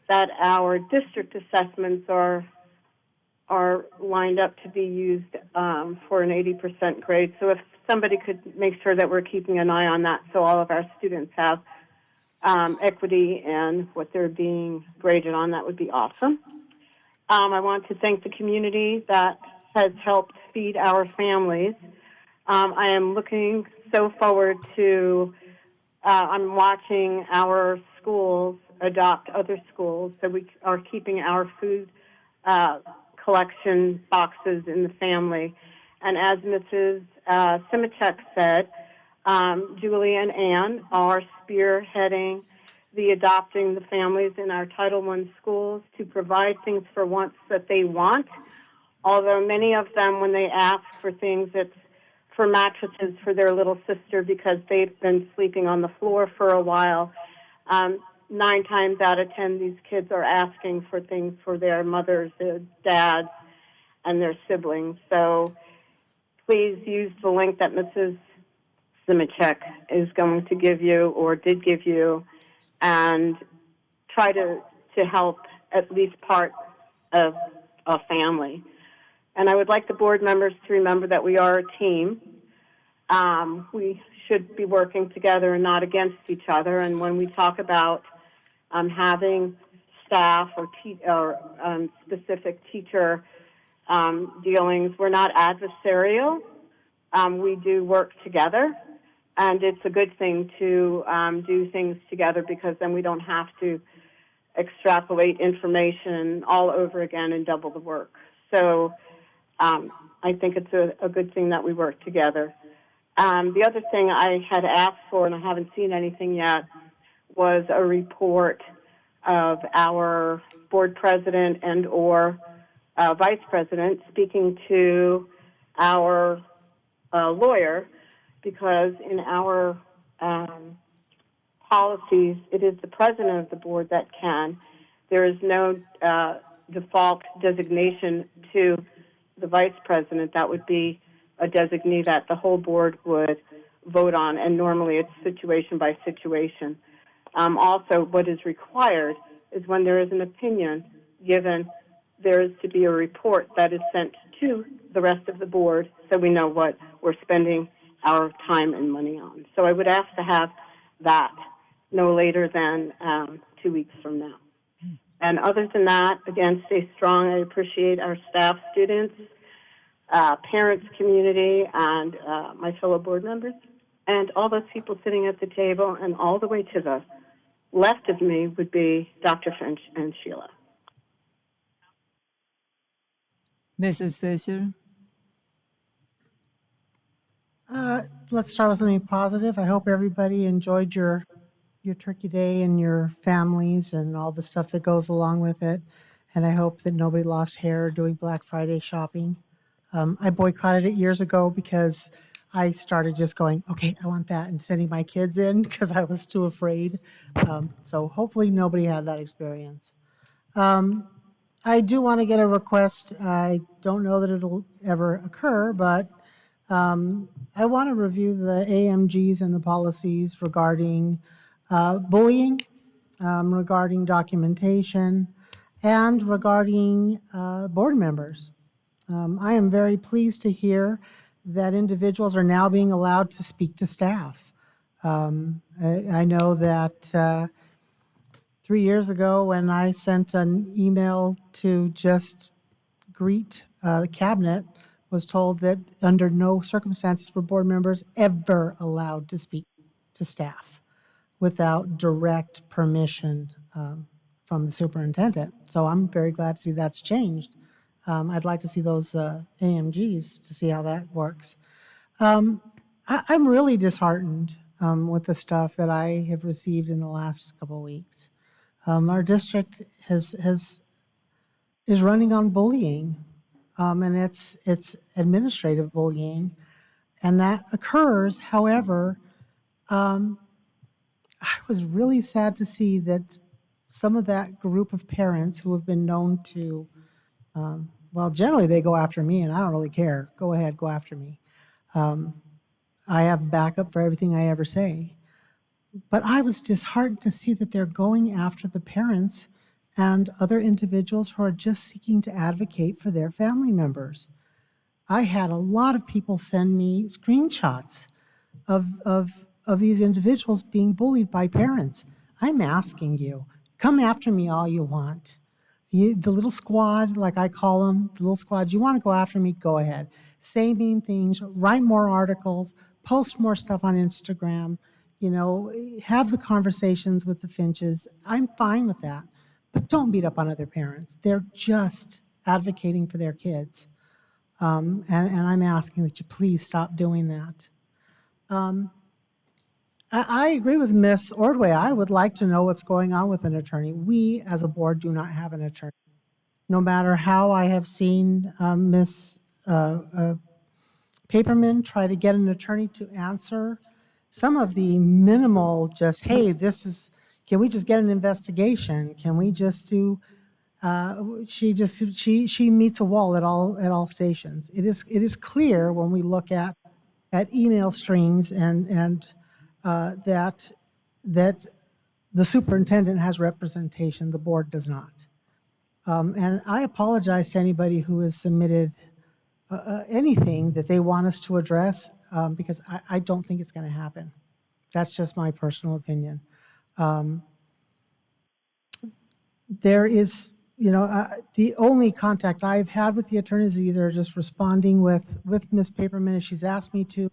that our district assessments are lined up to be used for an 80% grade. So if somebody could make sure that we're keeping an eye on that so all of our students have equity in what they're being graded on, that would be awesome. I want to thank the community that has helped feed our families. I am looking so forward to, I'm watching our schools adopt other schools, so we are keeping our food collection boxes in the family. And as Mrs. Simichek said, Julie and Ann are spearheading the adopting the families in our Title I schools to provide things for once that they want. Although many of them, when they ask for things, it's for mattresses for their little sister because they've been sleeping on the floor for a while. 9 times out of 10, these kids are asking for things for their mothers, their dads, and their siblings. So please use the link that Mrs. Simichek is going to give you or did give you, and try to help at least part of a family. And I would like the board members to remember that we are a team. We should be working together and not against each other. And when we talk about having staff or specific teacher dealings, we're not adversarial. We do work together. And it's a good thing to do things together because then we don't have to extrapolate information all over again and double the work. So I think it's a good thing that we work together. The other thing I had asked for, and I haven't seen anything yet, was a report of our board president and or vice president speaking to our lawyer, because in our policies, it is the president of the board that can. There is no default designation to the vice president. That would be a designee that the whole board would vote on, and normally it's situation by situation. Also, what is required is when there is an opinion given, there is to be a report that is sent to the rest of the board so we know what we're spending our time and money on. So I would ask to have that no later than 2 weeks from now. And other than that, again, stay strong. I appreciate our staff, students, parents, community, and my fellow board members, and all those people sitting at the table, and all the way to the left of me would be Dr. Finch and Sheila. Mrs. Fisher? Let's start with something positive. I hope everybody enjoyed your Turkey Day and your families and all the stuff that goes along with it. And I hope that nobody lost hair doing Black Friday shopping. I boycotted it years ago because I started just going, okay, I want that, and sending my kids in because I was too afraid. So hopefully nobody had that experience. I do want to get a request. I don't know that it'll ever occur, but I want to review the AMGs and the policies regarding bullying, regarding documentation, and regarding board members. I am very pleased to hear that individuals are now being allowed to speak to staff. I know that 3 years ago when I sent an email to just greet the cabinet, was told that under no circumstances were board members ever allowed to speak to staff without direct permission from the superintendent. So I'm very glad to see that's changed. I'd like to see those AMGs to see how that works. I'm really disheartened with the stuff that I have received in the last couple of weeks. Our district is running on bullying. and it's administrative bullying, and that occurs. However, I was really sad to see that some of that group of parents who have been known to, well, generally they go after me, and I don't really care. Go ahead, go after me. I have backup for everything I ever say. But I was disheartened to see that they're going after the parents and other individuals who are just seeking to advocate for their family members. I had a lot of people send me screenshots of these individuals being bullied by parents. I'm asking you, come after me all you want. The little squad, like I call them, the little squad, you want to go after me, go ahead. Say mean things, write more articles, post more stuff on Instagram, have the conversations with the Finches. I'm fine with that. But don't beat up on other parents. They're just advocating for their kids. And I'm asking that you please stop doing that. I agree with Ms. Ordway. I would like to know what's going on with an attorney. We, as a board, do not have an attorney. No matter how I have seen Ms. Paperman try to get an attorney to answer some of the minimal, just, hey, can we just get an investigation? Can we just do, she meets a wall at all stations. It is clear when we look at email strings and that the superintendent has representation, the board does not. And I apologize to anybody who has submitted anything that they want us to address, because I don't think it's going to happen. That's just my personal opinion. There is, the only contact I've had with the attorneys is either just responding with Ms. Paperman if she's asked me to,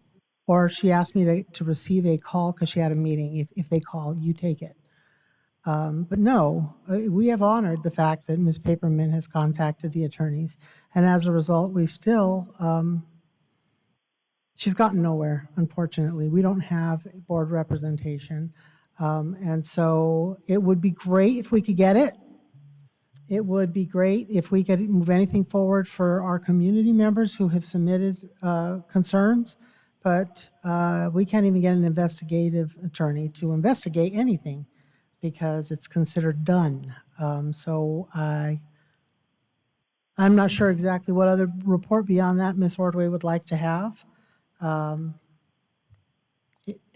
or she asked me to receive a call because she had a meeting. If they call, you take it. But no, we have honored the fact that Ms. Paperman has contacted the attorneys. And as a result, we still, she's gotten nowhere, unfortunately. We don't have board representation. And so it would be great if we could get it. It would be great if we could move anything forward for our community members who have submitted concerns. But we can't even get an investigative attorney to investigate anything because it's considered done. So I'm not sure exactly what other report beyond that Ms. Ordway would like to have.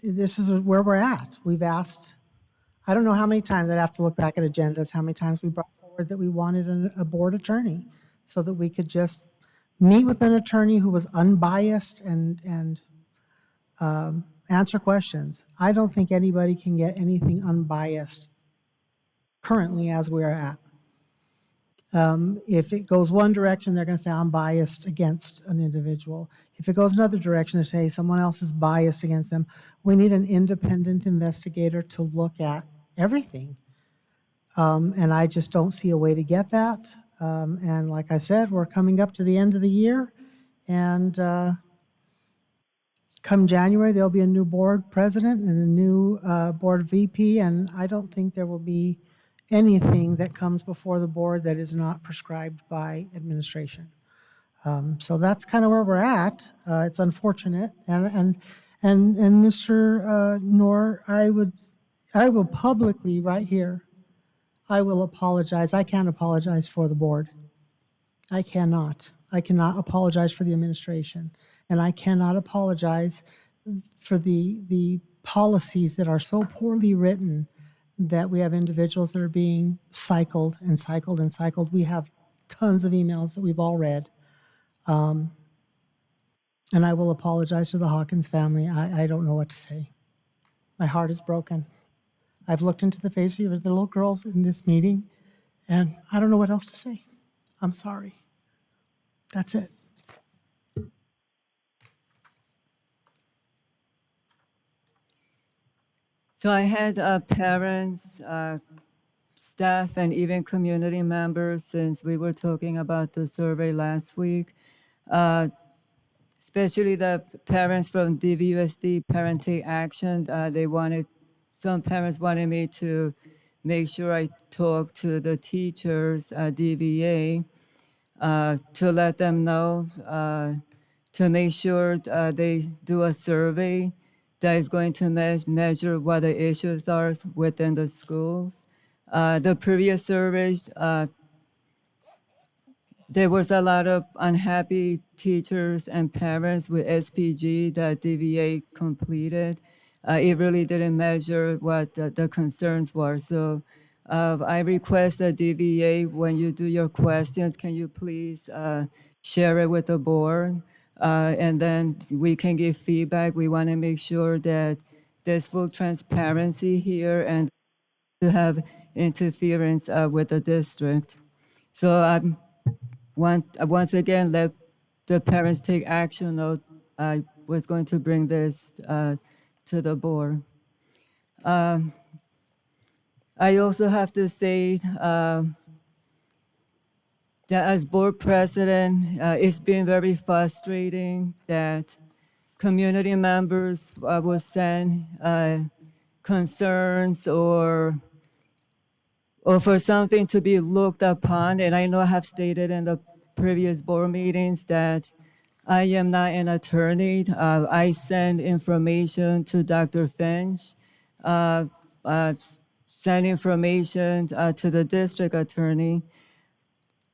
This is where we're at. We've asked, I don't know how many times, I'd have to look back at agendas, how many times we brought forward that we wanted a board attorney so that we could just meet with an attorney who was unbiased and answer questions. I don't think anybody can get anything unbiased currently as we're at. If it goes one direction, they're going to say, I'm biased against an individual. If it goes another direction, they say someone else is biased against them. We need an independent investigator to look at everything. And I just don't see a way to get that. And like I said, we're coming up to the end of the year. And come January, there'll be a new board president and a new board VP. And I don't think there will be anything that comes before the board that is not prescribed by administration. So that's kind of where we're at. It's unfortunate. And Mr. Noor, I will publicly right here, I will apologize. I can't apologize for the board. I cannot. I cannot apologize for the administration. And I cannot apologize for the policies that are so poorly written that we have individuals that are being cycled and cycled and cycled. We have tons of emails that we've all read. And I will apologize to the Hawkins family. I don't know what to say. My heart is broken. I've looked into the faces of the little girls in this meeting, and I don't know what else to say. I'm sorry. That's it. So I had parents, staff, and even community members, since we were talking about the survey last week, especially the parents from DVUSD Parenting Action. Some parents wanted me to make sure I talk to the teachers at DVA. to let them know, to make sure they do a survey that is going to measure what the issues are within the schools. The previous survey, there was a lot of unhappy teachers and parents with SPG that DVA completed. It really didn't measure what the concerns were. So I request that DVA, when you do your questions, can you please share it with the board? And then we can give feedback. We want to make sure that there's full transparency here and to have interference with the district. So once again, let the parents take action. I was going to bring this to the board. I also have to say that as board president, it's been very frustrating that community members will send concerns or for something to be looked upon. And I know I have stated in the previous board meetings that I am not an attorney. I send information to Dr. Finch, send information to the district attorney.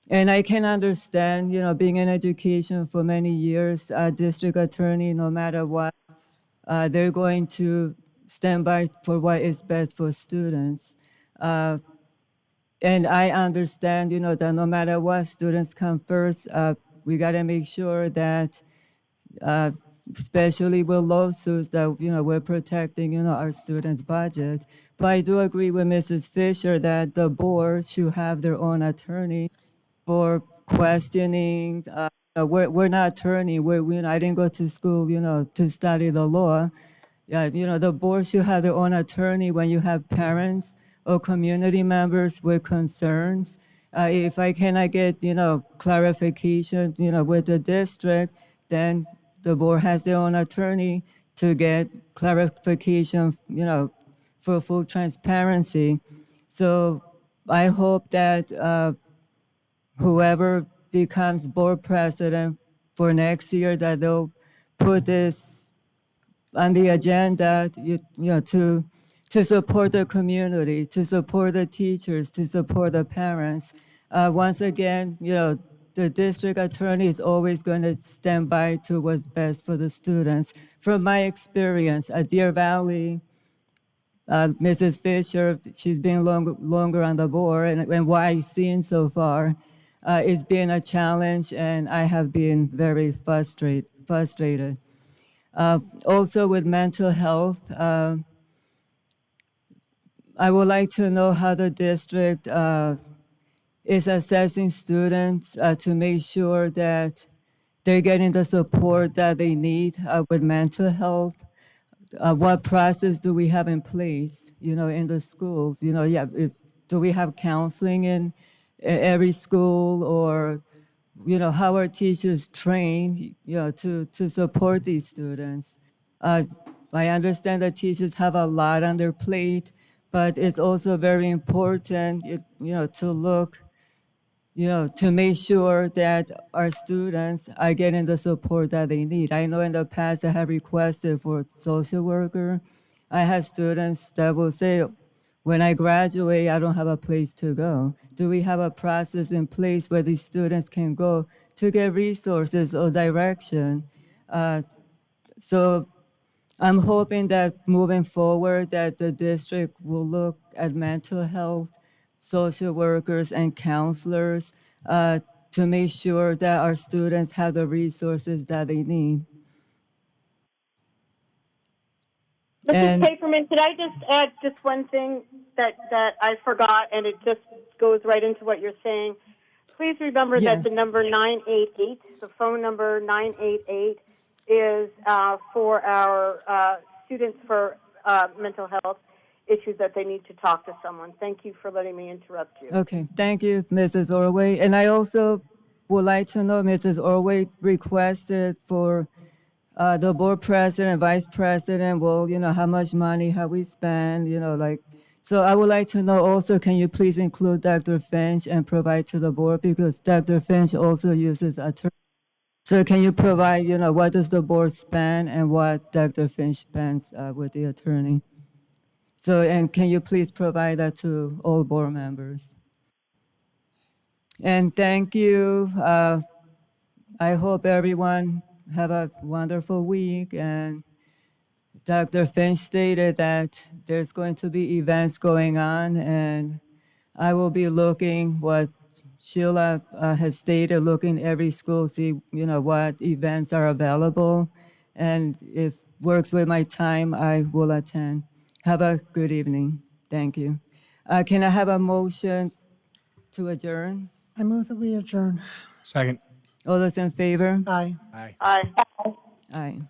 And I can understand, being in education for many years, district attorney, no matter what, they're going to stand by for what is best for students. And I understand, that no matter what, students come first. We got to make sure that, especially with lawsuits, that we're protecting, our students' budget. But I do agree with Mrs. Fisher that the board should have their own attorney for questioning. We're not attorney. I didn't go to school, to study the law. Yeah, the board should have their own attorney when you have parents or community members with concerns. If I cannot get, clarification, with the district, then the board has their own attorney to get clarification, for full transparency. So I hope that whoever becomes board president for next year, that they'll put this on the agenda, to support the community, to support the teachers, to support the parents. Once again, the district attorney is always going to stand by to what's best for the students. From my experience at Deer Valley, Mrs. Fisher, she's been longer on the board, and what I've seen so far, it's been a challenge, and I have been very frustrated. Also with mental health, I would like to know how the district is assessing students to make sure that they're getting the support that they need with mental health. What process do we have in place, in the schools? Do we have counseling in every school, or, how are teachers trained, to support these students? I understand that teachers have a lot on their plate, but it's also very important, to look, to make sure that our students are getting the support that they need. I know in the past I have requested for social worker. I have students that will say, when I graduate, I don't have a place to go. Do we have a process in place where these students can go to get resources or direction? So I'm hoping that moving forward, that the district will look at mental health, social workers, and counselors to make sure that our students have the resources that they need. Mrs. And Paperman, could I just add just one thing that I forgot, and it just goes right into what you're saying? Please remember that the yes, number 988, the phone number 988, is for our students for mental health issues that they need to talk to someone. Thank you for letting me interrupt you. okay, thank you, Mrs. Orway. And I also would like to know, Mrs. Orway requested for the board president, vice president, well, how much money have we spent, So I would like to know also, can you please include Dr. Finch and provide to the board, because Dr. Finch also uses attorney. So can you provide, what does the board spend and what Dr. Finch spends with the attorney? So, and can you please provide that to all board members? And thank you. I hope everyone have a wonderful week. And Dr. Finch stated that there's going to be events going on, and I will be looking what Sheila has stated, looking every school, see what events are available, and if works with my time, I will attend. Have a good evening. Thank you. Can I have a motion to adjourn? I move that we adjourn. Second. All those in favor? Aye. Aye. Aye. Aye.